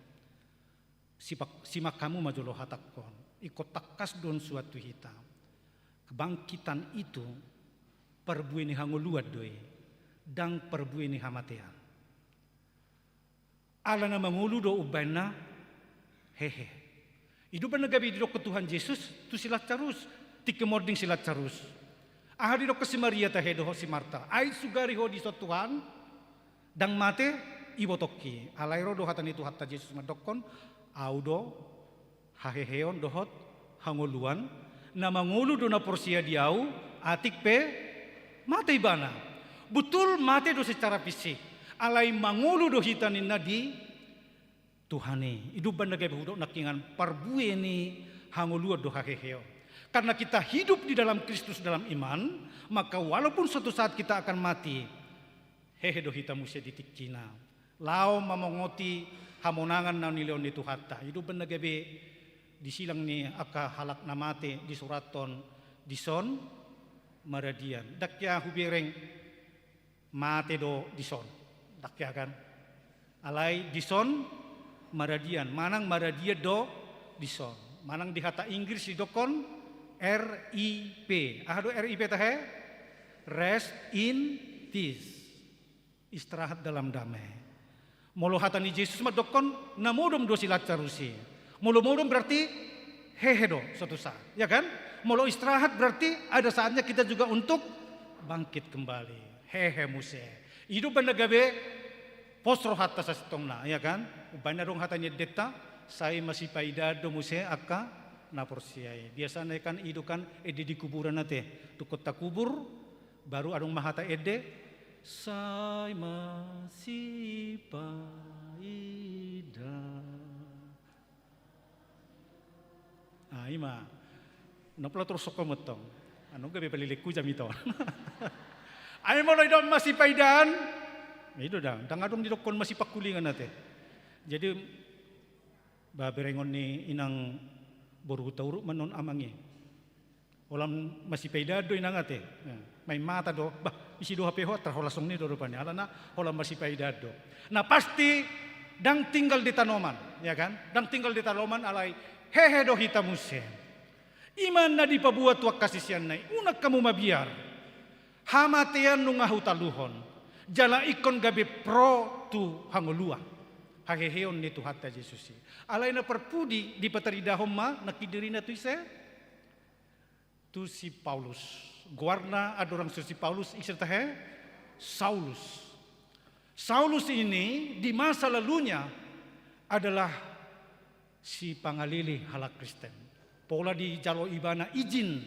Simak kamu majolo hatakon, ikut takas don suatu hita. Kebangkitan itu perbuini hanguluad doe, dang perbuini hamatean. Ala nama mulu do ubana hehe. Hidup benagabe di dokos Tuhan Yesus tu silat carus, tikemording silat carus. Ahadi dok si Maria tahedo si Marta. Ai sugari ho di Tuhan dang mate ibotoki. Alairo do hatan itu hatta Yesus madokon audo haheheon dohot hangoluan na mangulu do na porsia diau atik pe mate ibana. Betul mate do secara fisik. Alai mangulu do hitanin nadi Tuhane. Hidup banda gabe hudok nakingan parbueni hangolua do haheheon. Karena kita hidup di dalam Kristus dalam iman, maka walaupun suatu saat kita akan mati, hehe do hita musia ditik cina. Lau mamongoti hamonangan na nilion itu hatta. Hidup benagabe disilang ni aka halak namate di suraton dison maradian. Dakya hubireng mate do dison. Dakya kan. Alai dison maradian. Manang maradia do dison. Manang di hata Inggris di dokon RIP. Ahado RIP tahe? Rest in peace. Istirahat dalam damai. Molo hata ni Yesus madokon namodom do silat carusi. Molo-modom berarti hehe do suatu saat, ya kan? Molo istirahat berarti ada saatnya kita juga untuk bangkit kembali. Hehe muse. Hidup bandagabe posro hatta sa sitongna, ya kan? Ubana dong hatanya deta, saya masih paida do muse akka na porsiai. Biasanya kan idukan ede di kuburan nate. Tukot ta kubur baru adong mahata ede saya masih paida. Ah ima. Napla terus sok motong. Anu gabe paliliku jam ito. Ay mo loy dom masih paidaan. Itu dang adong di dokon masih pakulingan nate. Jadi baberengon ni inang boru tauru manon amangi. Olam masih paidado inangate. May mata do, bah isi do HP ho terholasong ni do rupanya. Alana olam masih paidado. Nah pasti dang tinggal di tanoman, ya kan? Dang tinggal di tanoman alai hehe do hitamuse. Iman na di pabuat wak kasisian nai. Unak kamu mabiar. Hamatian nungahu taluhon. Jala ikon gabe pro tu hangulua. Haheheon ni tu hatta Yesusi. Alay na perpudi di pataridahom ma nakidiri na tu ise. Tu si Paulus. Guarna adorang si Paulus isertahe Saulus. Saulus ini di masa lalunya adalah si pangalili halak Kristen. Pola di jalo ibana izin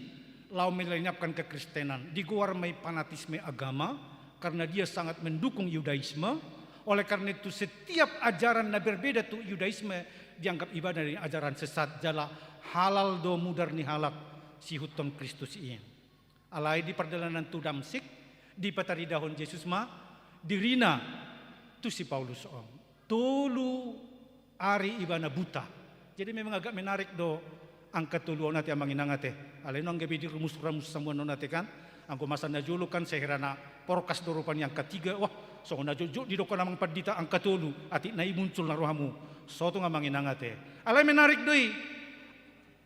lau melenyapkan kekristenan. Di guar may fanatisme agama karena dia sangat mendukung Yudaisme. Oleh karena itu setiap ajaran na berbeda tu Yudaisme dianggap ibadah dari ajaran sesat jala halal do mudar ni halak si hutong Kristus ini. Alai di perjalanan tu Damsik di pataridahon Yesus ma dirina tu si Paulus om. Tulu ari ibana buta. Jadi memang agak menarik do angka tulu onate amang inangate. Alai nong gabi di rumus-rumus semua nonate kan. Angko masa na julu kan seherana porkas do rupan yang ketiga. Wah, so na jojo di doko namang padita angka tulu ati nai muncul na rohamu. So tu ngamang inangate. Alai menarik doi.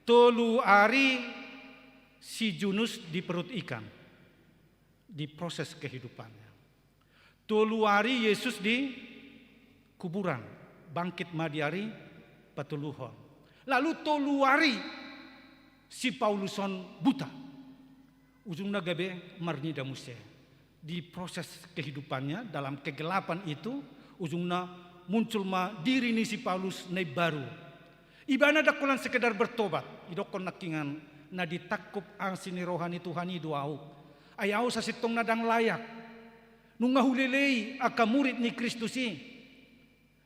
Tulu ari si Junus di perut ikan. Di proses kehidupannya. Tulu ari Yesus di kuburan. Bangkit madiari patuluhon. Lalu tolu ari si Pauluson buta. Ujungnya gabe marnida muse. Di proses kehidupannya dalam kegelapan itu ujungnya muncul ma diri ni si Paulus nai baru. Ibana dakulan sekedar bertobat. Idokon nakingan na ditakup ang sini rohani Tuhani duau. Ayaw sa sitong nadang layak. Nung ngahulilei aka murid ni Kristusi.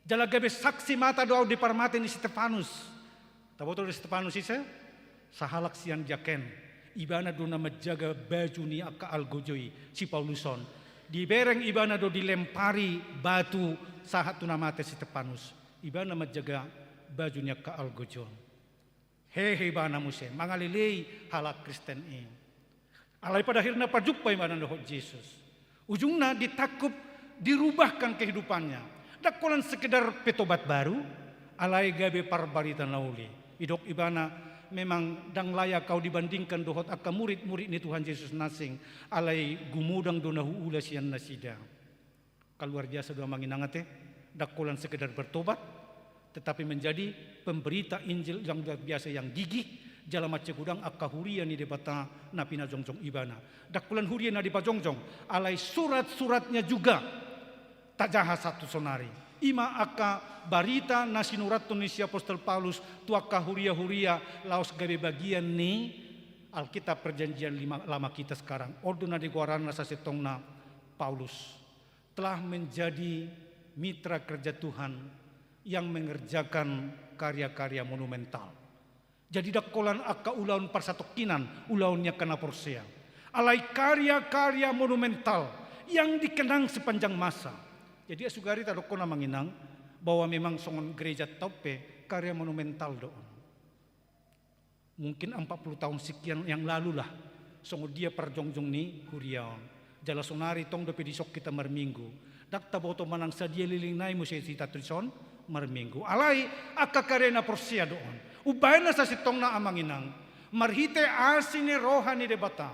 Jala gabe saksi mata doaw di parmate ni Stefanus. Taboto di Stefanus isa? Sahalak siang jaken. Ibana do na menjaga baju ni aka algojoy si Pauluson. Di bereng ibana do dilempari batu sahat tu namate si Stefanus. Ibana menjaga baju ni aka algojoy. Hehe ibana muse mangalilei halak Kristen ini. Alai pada akhirnya pajupay mana dohot Yesus. Ujungnya ditakup dirubahkan kehidupannya. Dakolan sekedar petobat baru. Alai gabe parbaritan lauli. Idok ibana memang dang layak kau dibandingkan dohot akka murid-murid ni Tuhan Yesus nasing alai gumudang donahu ula sian nasida. Keluar biasa doa manginangate dakolan sekedar bertobat tetapi menjadi pemberita Injil yang luar biasa yang gigih jala mace gudang akka huria ni debata napina jongjong ibana. Dakolan huria na di pajongjong alai surat-suratnya juga tak jahat satu sonari. Ima aka barita na sinurat ni si Apostol Paulus tu aka huria-huria laos gabe bagian ni Alkitab perjanjian lama kita sekarang. Orduna di guarana sa setongna Paulus telah menjadi mitra kerja Tuhan yang mengerjakan karya-karya monumental. Jadi dakolan akka ulaun parsatokinan ulaunnya kena Porsea. Alai karya-karya monumental yang dikenang sepanjang masa. Jadi asugari tadokona manginang bahwa memang songon gereja Taupe karya monumental doon. Mungkin 40 tahun sekian yang lalu lah songon dia perjongjong ni huriaon. Jala sonari tong dope disok kita marminggu. Dakta boto manang sadia liling nai musay sita trison marminggu. Alai akka karya na Porsea doon. Ubay na sa sitong na amanginang, marhite asini rohani debata,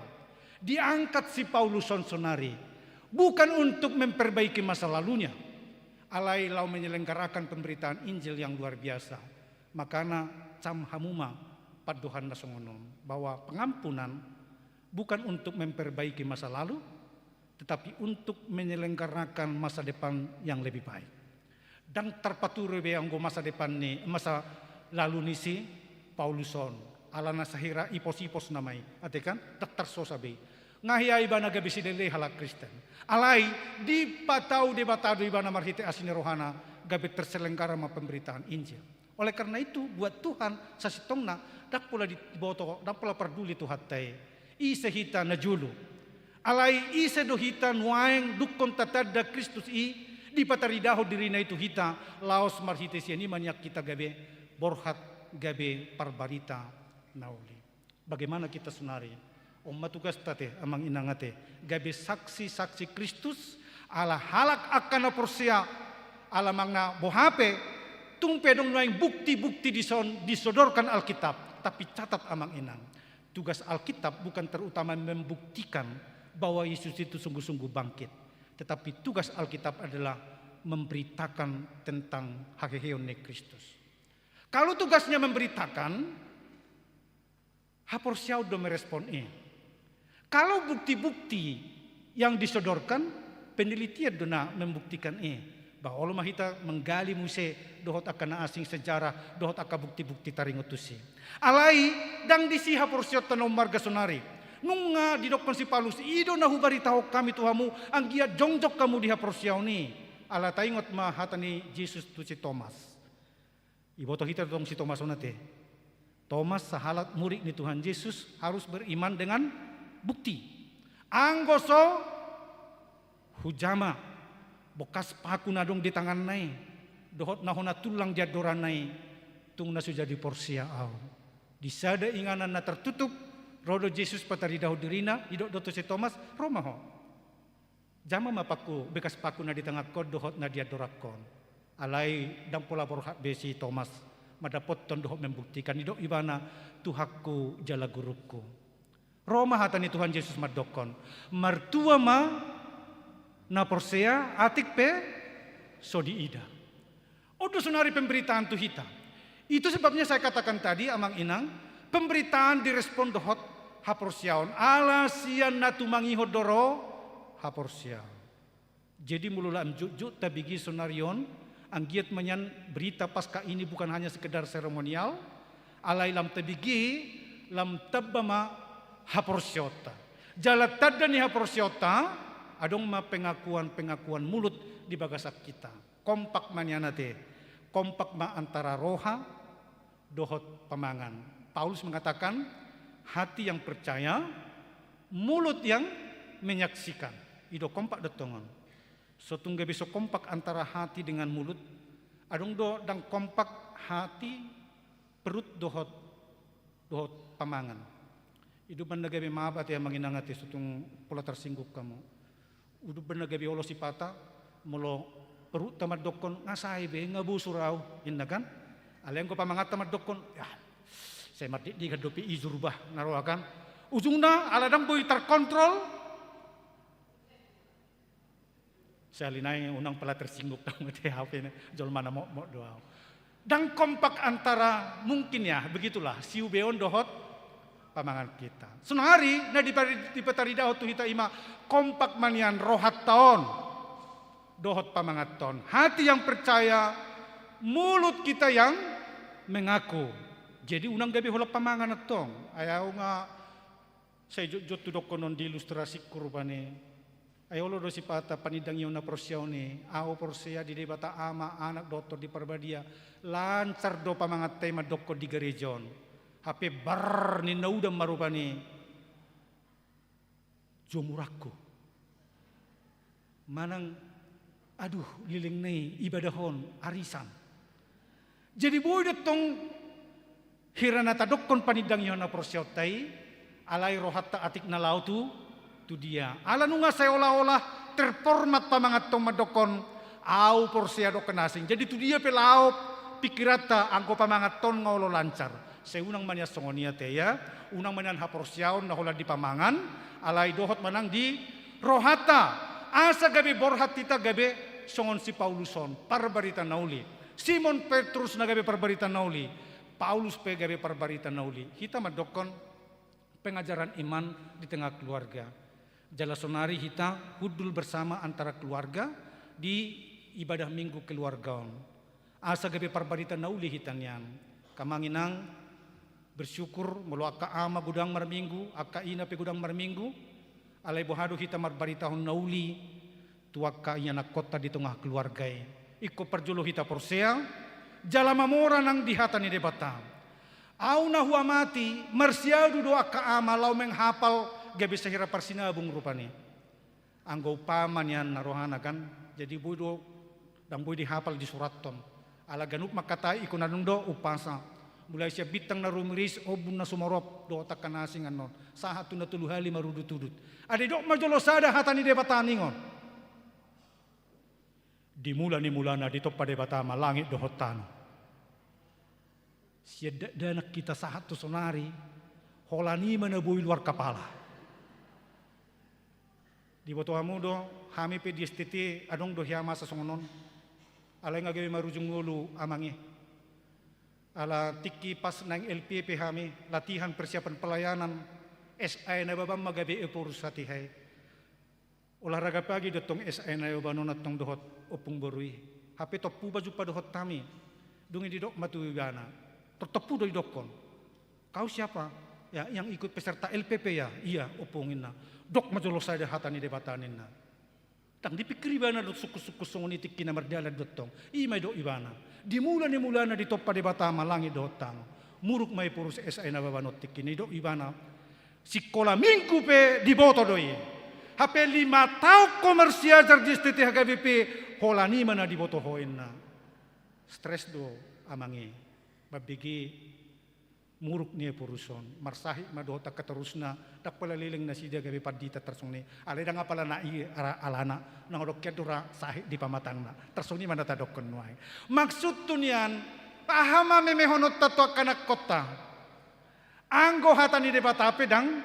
diangkat si Paulus Sonari, bukan untuk memperbaiki masa lalunya, alai lau menyelenggarakan pemberitaan Injil yang luar biasa. Makana cam hamuma paduhan na songonom, bahwa pengampunan bukan untuk memperbaiki masa lalu, tetapi untuk menyelenggarakan masa depan yang lebih baik. Dan terpaturi beanggo masa depan ni, masa lalu nisi Pauluson alana sahira ipos-ipos namai atekan daktar sosabe ngahiyai bana gabi sidele halak Kristen alai di patau de batado ibana marhite asine rohana gabi terselenggara ma pemberitaan Injil. Oleh karena itu buat Tuhan sasitongna dak pula diboto dak pula peduli Tuhan tai ise hita najulu alai ise do hita nuaeng dukon tatada Kristus di pataridaho dirina itu hita laos marhite siani manyak kita gabe borhat gabe parbarita nauli. Bagaimana kita sunari? Matugas tate amang inangate gabe saksi-saksi Kristus ala halak akana Porsea ala mangna bohape tung pedong noing bukti-bukti disodorkan Alkitab, tapi catat amang inang. Tugas Alkitab bukan terutama membuktikan bahwa Yesus itu sungguh-sungguh bangkit, tetapi tugas Alkitab adalah memberitakan tentang hakeheon Kristus. Kalau tugasnya memberitakan, Porsea udah merespon Kalau bukti-bukti yang disodorkan, penelitian dona membuktikan bahwa Allah mahita menggali muse dohot akan asing sejarah, dohot akan bukti-bukti taringutusi. Alai dang disi Porsea tanom marga sonari. Nunga didokon si Paulus, ido na hubari tahu kami Tuhamu, anggia jongjok kamu di Porsea ni. Ala taingot mahatani Yesus tu si Thomas. Iboto kita dong si Thomas onate. Thomas sahalat murid ni Tuhan Yesus harus beriman dengan bukti. Anggoso hujama bekas paku nadong di tangan nai. Dohot nahona tulang jadoran nai. Tung nasu jadi Porsea au. Disada inganan na tertutup. Rodo Yesus pataridaho dirina. Idok doto si Thomas romaho. Jama mapaku bekas paku na di tengah kod dohot na dia dorakon. Alai dan pola borhat besi Thomas madapot tondoh membuktikan idok ibana Tuhaku jala guruku. Roma hatani Tuhan Yesus madokon martua ma na Porsea atik pe sodi ida. Odo sunari pemberitaan tu hita. Itu sebabnya saya katakan tadi amang inang pemberitaan direspon dohot Porseaon ala sian natu mangihodoro Porsea. Jadi mulula amjuk tabigi sonarion anggiat menyan berita pasca ini bukan hanya sekedar seremonial, alai lam tabigi lam tabbama Porseota. Jalat tada ni Porseota adong ma pengakuan mulut di bagasak kita. Kompak manyanate, kompak ma antara roha dohot pamangan. Paulus mengatakan hati yang percaya, mulut yang menyaksikan. Ido kompak detongon. Sotungga besok kompak antara hati dengan mulut. Adong do dang kompak hati perut dohot pamangan. Idu bandagabi maabat ya manginangati sutung pola tersinggup kamu. Udu bandagabi olo sipata molo perut tamad dokon ngasai be ngabusurau inna kan. Aleng ko pamangat tamad dokon ya. Saya mati di gadopi izurbah naruakan. Ujungna aladang boy terkontrol. Saya linai unang pala tersinggung tamu di HP jol mana mau doa. Dan kompak antara mungkin ya begitulah siu beon dohot pamangan kita. Sunahari na di patari dahot tu hita ima kompak manian rohat taon dohot pamangat ton. Hati yang percaya, mulut kita yang mengaku. Jadi unang gabi holap pamangan atong. Ayaw nga saya jut tudok konon di ilustrasi kurbane. Ayo lo dosi pata panidang yung na Porsea ni, ao Porsea di debata ama anak doktor di Parbadia, lancar do pamangat tema dokko di gerejon. Hape bar ni naudam marupani jomuraku. Manang aduh liling nei ibadahon arisan. Jadi boy datong hirana tadokkon panidang yona prosyautai alai rohatta atik na lautu tu dia. Ala nunga seolah-olah terformat pamangat tong madokon au porsiado kenasing. Jadi tu dia pelaup pikirata angko pamangat ton ngolo lancar. Seunang mania songonia te ya, unang manian haporsiaon na hola di pamangan, alai dohot manang di rohata. Asa gabe borhat tita gabe songon si Pauluson parbarita nauli. Simon Petrus na gabe parbarita nauli. Paulus pe gabe parbarita nauli. Kita madokon pengajaran iman di tengah keluarga. Jalasonari kita hudul bersama antara keluarga di ibadah minggu keluargaan. Asa gabe parbarita nauli hitanyan. Kamanginang bersyukur melu aka ama gudang marminggu, aka ina pe gudang marminggu. Alai bohado kita marbarita hon nauli tuaka ina kota di tengah keluarga. Iko perjolo kita porsea jala mamora nang dihata ni debata. Au na hua mati marsiadu do aka ama lau menghapal gabe sehira parsinabung rupani. Anggo paman yan narohana kan. Jadi boy dan boy dihapal di suraton. Ala ganup makatai iko nanundo upasa. Mulai siya bitang na rumiris obun na sumarop do otak kanasing anon. Sahat tu na tuluhali marudut-udut. Adi dok majolosada hatani debata ningon. Dimula ni mulana di topa debata malangit do hotano. Siya danak kita sahat tu sonari. Holani manabuhi luar kepala. Di boto hamudo hami pe diestiti adong do hiama sa songonon. Alay nga gawi marujung ngulu amangi. Ala tiki pas nang LPP hami latihan persiapan pelayanan SI na babam magabi epurus hatihay. Olahraga pagi datong SI na banon atong dohot opung borui. Hape topu baju pa dohot tami. Dungi di dok matuigana. Tertopu do dokon. Kau siapa? Ya yang ikut peserta LPP ya. Iya opungin na. Dok majolos saja hatani debatanin na. Tang dipikir ibana dot suku-suku songoni tiki na mardala dotong. Imay do ibana. Dimula ni mulana di topa debata malangi dotang. Muruk may purus SI na babanot tiki ni do ibana. Sikola minggu pe diboto doi. Hape 5 tahun komersial jardistiti HKBP holani mana diboto hoin na. Stres do amangi. Babigi muruk ni puruson. Marsahi madota katerusna. Tak pala liling na siya gabi padita tersungni. Alay nga pala na alana. Nangodok kaya dura sahih di pamatang na. Tersungni mana tadok kunway. Maksud tu niyan. Pahama memehonot tatua kanak kota. Anggo hatani debata pedang.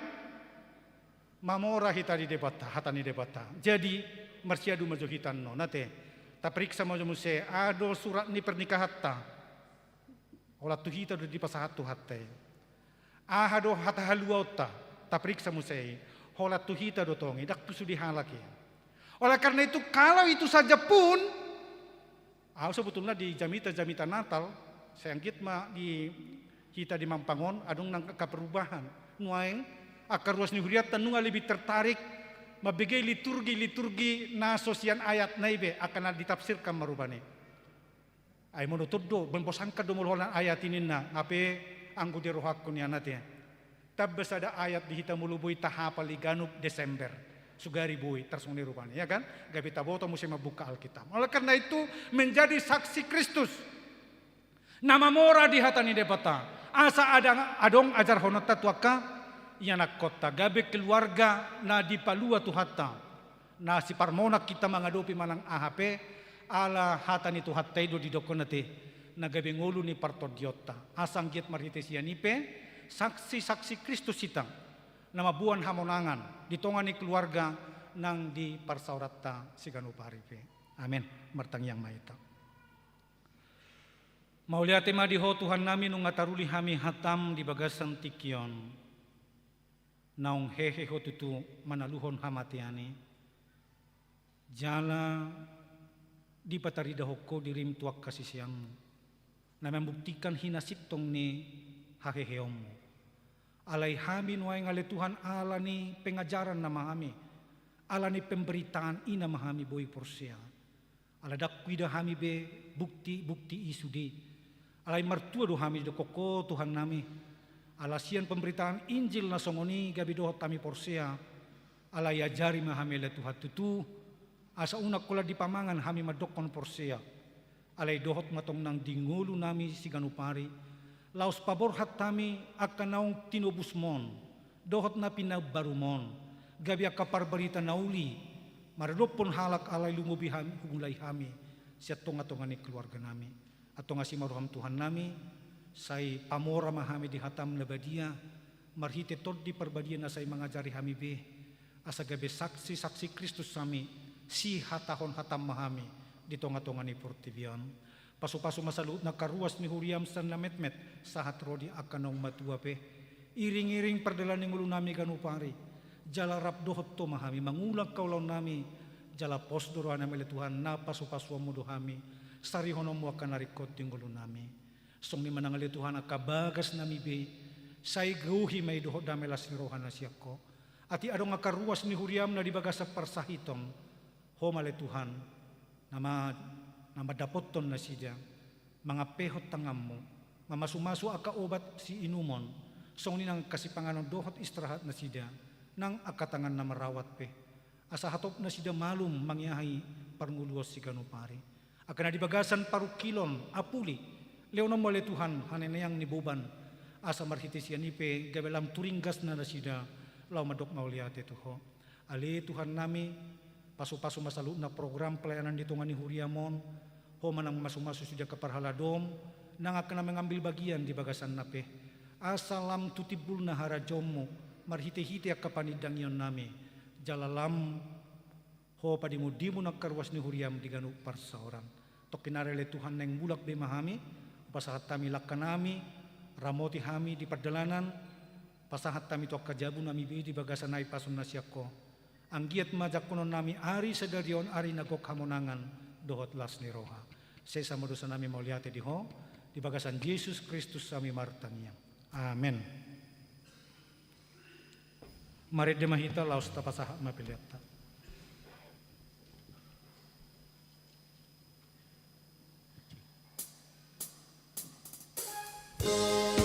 Mamora hita di debata. Hatani debata. Jadi marsiadu majohitan no. Nate. Taperiksa majomuse. Ado surat ni pernikahatta. Olah tu hita do di pasahatu hatai. Ahado hata haluauta. Taperiksa musai. Olah tu hita do tongi. Dak tu sudi halaki. Oleh karena itu kalau itu saja pun. Sebetulnya di jamita Natal. Sayangkit ma di hita di Mampangon. Adong nang keperubahan. Nuaeng. Akar ruas ni huriat tanunga lebih tertarik. Mabigay liturgi na sosian ayat naibe. Akan ditafsirkan marubani. Ay menutut do benposangka do mulholan ayat ini na ape anggo di rohakku ni anatnya. Tabbas ada ayat di hitam mulubui tahapal ganuk Desember sugari bui tersungni rupanya ya kan gabi taboto musim membuka Alkitab. Oleh karena itu menjadi saksi Kristus. Nama mora di hatani debata. Asa adong ajar honota tuaka yanak kota gabe keluarga na di palua tuhata. Na si parmona kita mengadopi manang AHP ala hatan itu hatai do di dokonate nagabe ngulu ni partodiota asang giat marhite sianipe saksi Kristus sitang nama buan hamonangan ditongani keluarga nang di parsaurata siganu paripe amin martang yang maita mauliate madiho Tuhan nami nung ngataruli hami hatam di bagasan tikion naung hehe hotutu manaluhon hamatiani jala di patarida hoko dirim tuak kasih siangmu na membuktikan hinasitong ni haheheomu alay hami nuay ngale Tuhan ala ni pengajaran na mahami ala ni pemberitaan ina mahami boy porsia ala dakwida hami be bukti isudi alay martua do hami do koko Tuhan nami Alasian pemberitaan Injil na songoni gabi dohot tami porsea, alaya jari mahami le Tuhan tutu, asa unak kula di pamangan hami madokon porsea, alay dohot matong nang dingulu nami si ganupari, laos paborhat tami akan naung tinubusmon, dohot na pinabarumon, gabi akaparbarita nauli, maradopon halak alay lumubi hami, humulay hami, siya tonga-tongani keluarga nami, atau ngasi maruham Tuhan nami, say pamora mahami di hatam na badia, marhite tod di parbadia na say mangajari hami be, asa gabi saksi Kristus sami, si hatahon hatam mahami, di tonga-tonga ni Portivian. Paso-paso masalut na karuas ni Huriam san lametmet, sahat rodi akanong matua pe, iring-iring perdalan ng ulo nami ganupari, jala rap dohot to mahami, mangulag kaulaw nami, jala pos dorohan nami Tuhan, na paso-paso mo dohami, sarihono mo akan narikot yung ulo nami. Song ni manangali Tuhan akabagas nami be, say gruhi may dohot dami lasirohan na siya ko. Ati adong akaruas ni Huriam na dibagas sa parsahiton, homale Tuhan, na madapoton na siya, mga pehot tangam mo, mamasumaso akaobat si inumon, song ni nang kasipanganon dohot istrahat na siya, nang akatangan na marawat pe. Asa hatop na siya malum mangyahay parnguluos si ganupari. Akan na dibagasan parukilon, apuli, Leonom mo le Tuhan, hanenayang nibuban, asa marhiti siya nipe, gabelam turinggas na nasida, lau madok mauliate tuho. Ali Tuhan nami, paso-paso masalu na program pelayanan dito nga ni Huriamon, ho manang masumaso siya kaparhaladom, nang akan na mengambil bagian di bagasan nape. Asalam tutibul na harajom mo, marhiti-hiti ak kapanidang yon nami, jalalam, ho padimu-dimu nagkarwas ni Huriam di ganu parsaoran. Tokinarele Tuhan neng bulak be mahami, pasahat tami lakkanami, ramoti hami di perdalanan, pasahat tami to kajabu nami be di bagasan ay pasun nasyako. Ang giat majak kunon nami ari sedarion ari nagok hamonangan dohot las ni roha. Sesa modusa nami mauliate di ho, di bagasan Yesus Kristus sami martaniam. Amen. Mari demahita laus tapasahat mapiliata. Yesus,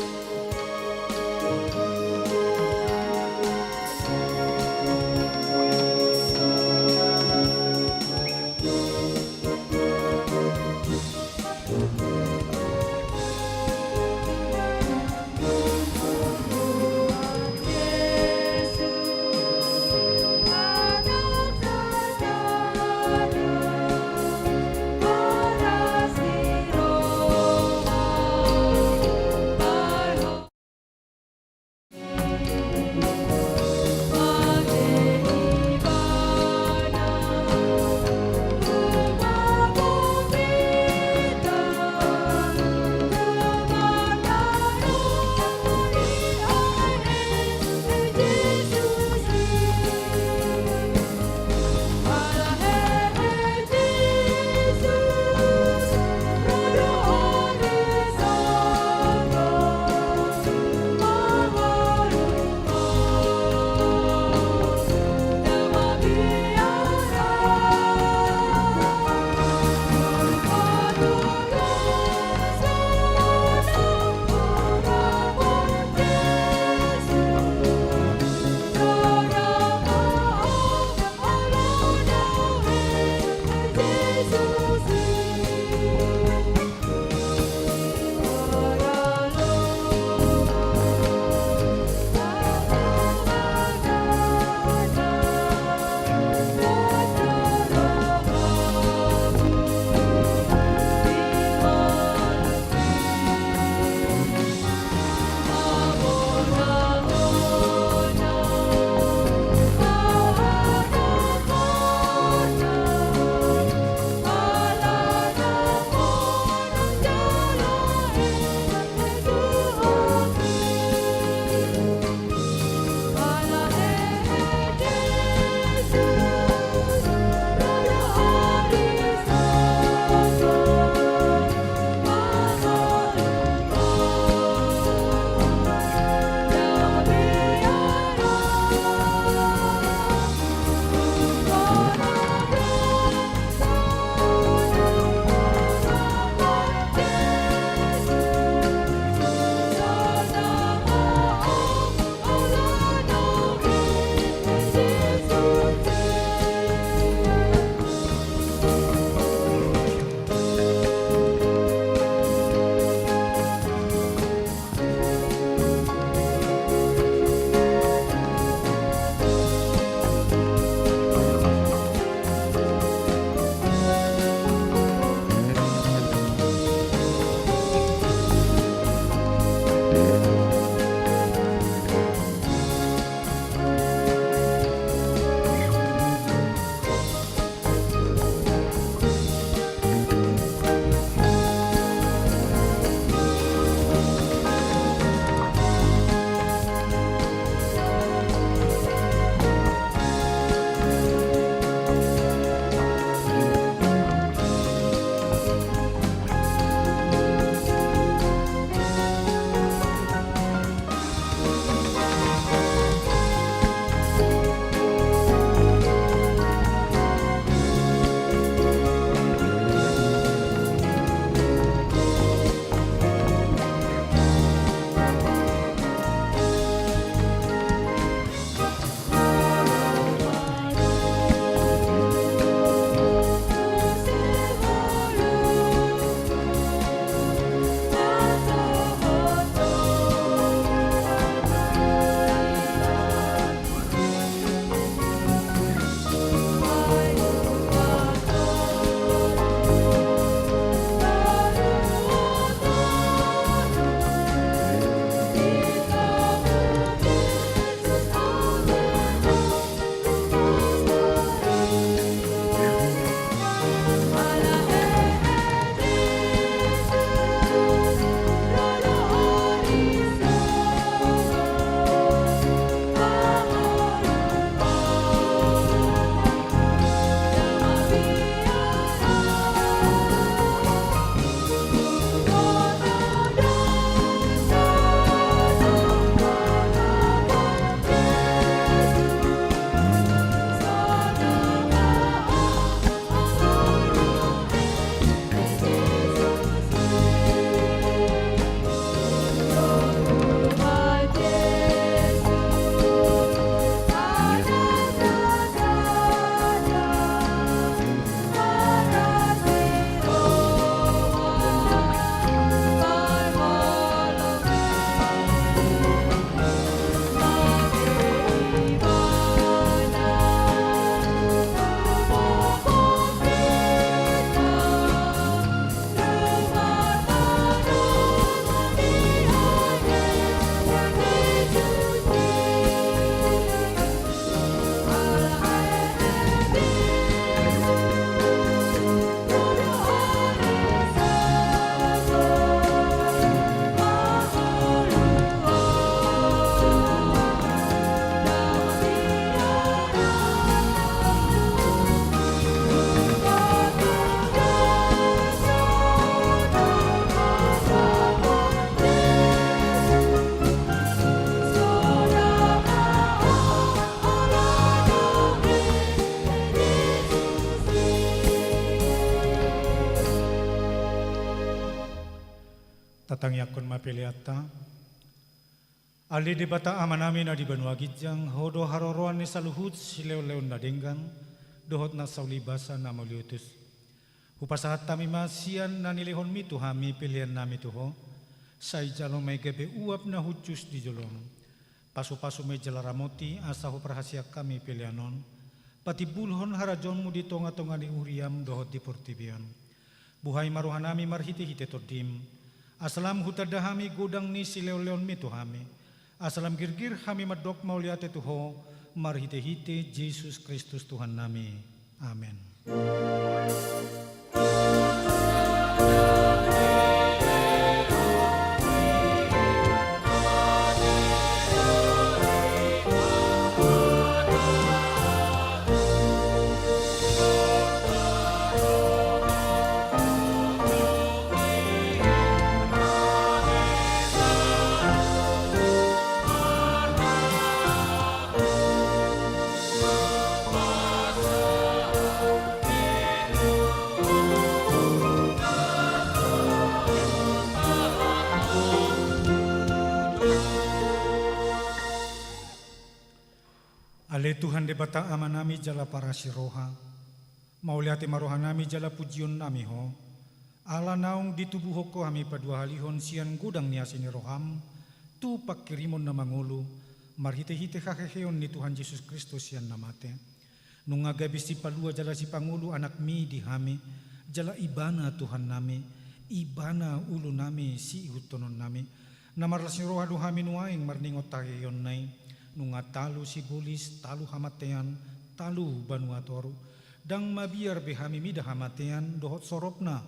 Tatangyakkon mapiliatta. Ali di bata amanami na di banua gijang, hodo haroroan ni saluhut sileo-leon na denggang, dohot na saulibasa na mauliutus. Hupasahat tami masian na nilihon mi tuhami pilihan nami tuho, say jalong may gabi uap na hujus di jolong. Pasu-pasu may jalaramoti asa huperhasia kami pilihanon, pati bulhon harajonmu di tonga-tonga ni uriam dohot di portibian. Buhay maruhanami marhiti-hiti tordim, asalam hutadahami godang ni sileo-leon mi tuhami, asalam girgir kami madok mauliate tuho, marhite-hite Yesus Kristus Tuhan nami. Amin. Ale Tuhan de bata amanami jala para siroha, mauliati marohanami jala pujion nami ho, ala naung ditubuh hoko kami padua halihon sian gudang niasini roham, tu pakirimon na mangulu, marhite-hite hakeheon ni Tuhan Yesus Kristus sian namate. Nung agabis si palua jala si pangulu anak mi di hami, jala ibana Tuhan nami, ibana ulu nami si ihutonon nami, namarlas ni roha duhami nuaing marningot taheyon nai, nunga talu si bulis, talu hamatean, talu banua toru, dang mabiar behami mida hamatean, dohot sorokna,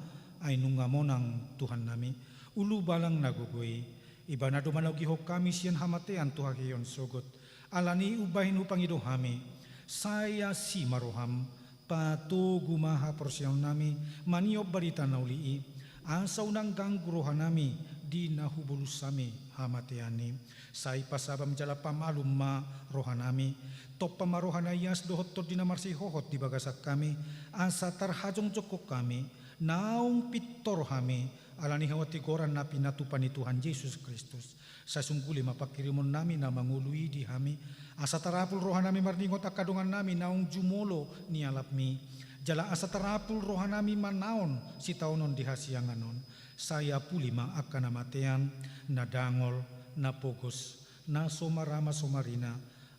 ay nunga monang Tuhan nami, ulu balang nagugui, ibana dumanagi hok kami sian hamatean tuhakiyon sogot, alani ubahin upang idohami, saya si maroham, pato gumaha porsiyon nami, maniob barita naulii, asaw nang ganggurohan nami, di nahubulus sami hamateani, say pasabam jala pamalum ma rohanami, top pamarohanayas dohot to dinamarsi hohot di bagasak kami, asa tarhajong jokok kami, naung pitor kami, alani hawati goran na pinatupan ni Tuhan Yesus Kristus, sa sungkuli mapakirimon nami na mangului di hami, asa tarapul rohanami marningot akadungan nami naung jumolo ni alapmi, jala asa tarapul rohanami manaon si taunon di hasianganon, saya pulima akan namatean, na dangol, na pogos, na somarama somarina,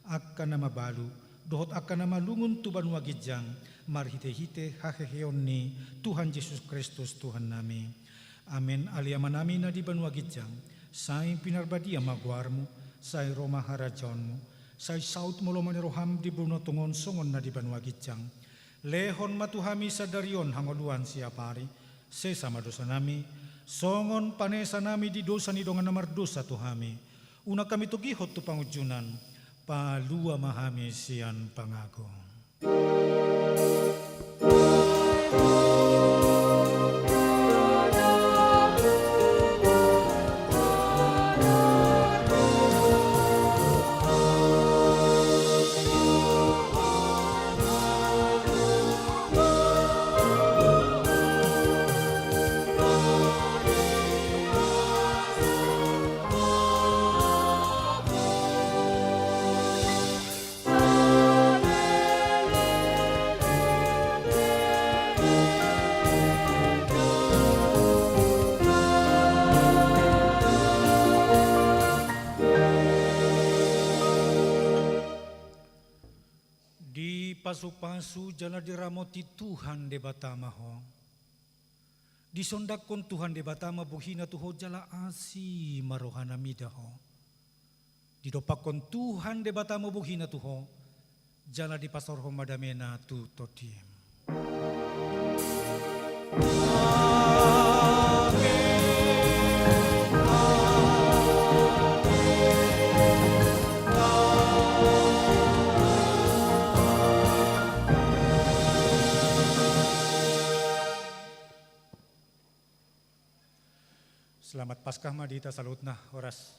akan nama balu, dohot akan nama lungun tuban wagijang, marhite-hite haheheon ni Tuhan Yesus Kristus Tuhan nami. Amin. Aliaman nami na di banwagijang, say pinarbadia magwarmu, say roma harajonmu, say saut molomani roham di bunotongon songon na di banwagijang. Lehon matuhami sadarion hangoluan siapari, sesama dosa nami, songon panesa nami di dosa ni dongan namar dosa tuhami. Una kami tugihot tu pangujunan, palua mahami sian pangagong. Pasu-pasu jala diramoti Tuhan de batama ho. Disondakon Tuhan de batama buhina tuho jala asi marohana mida ho. Didopakon Tuhan de batama buhina tuho jala di pasor ho madamena tu totim. Selamat Paskah Madita salutna oras.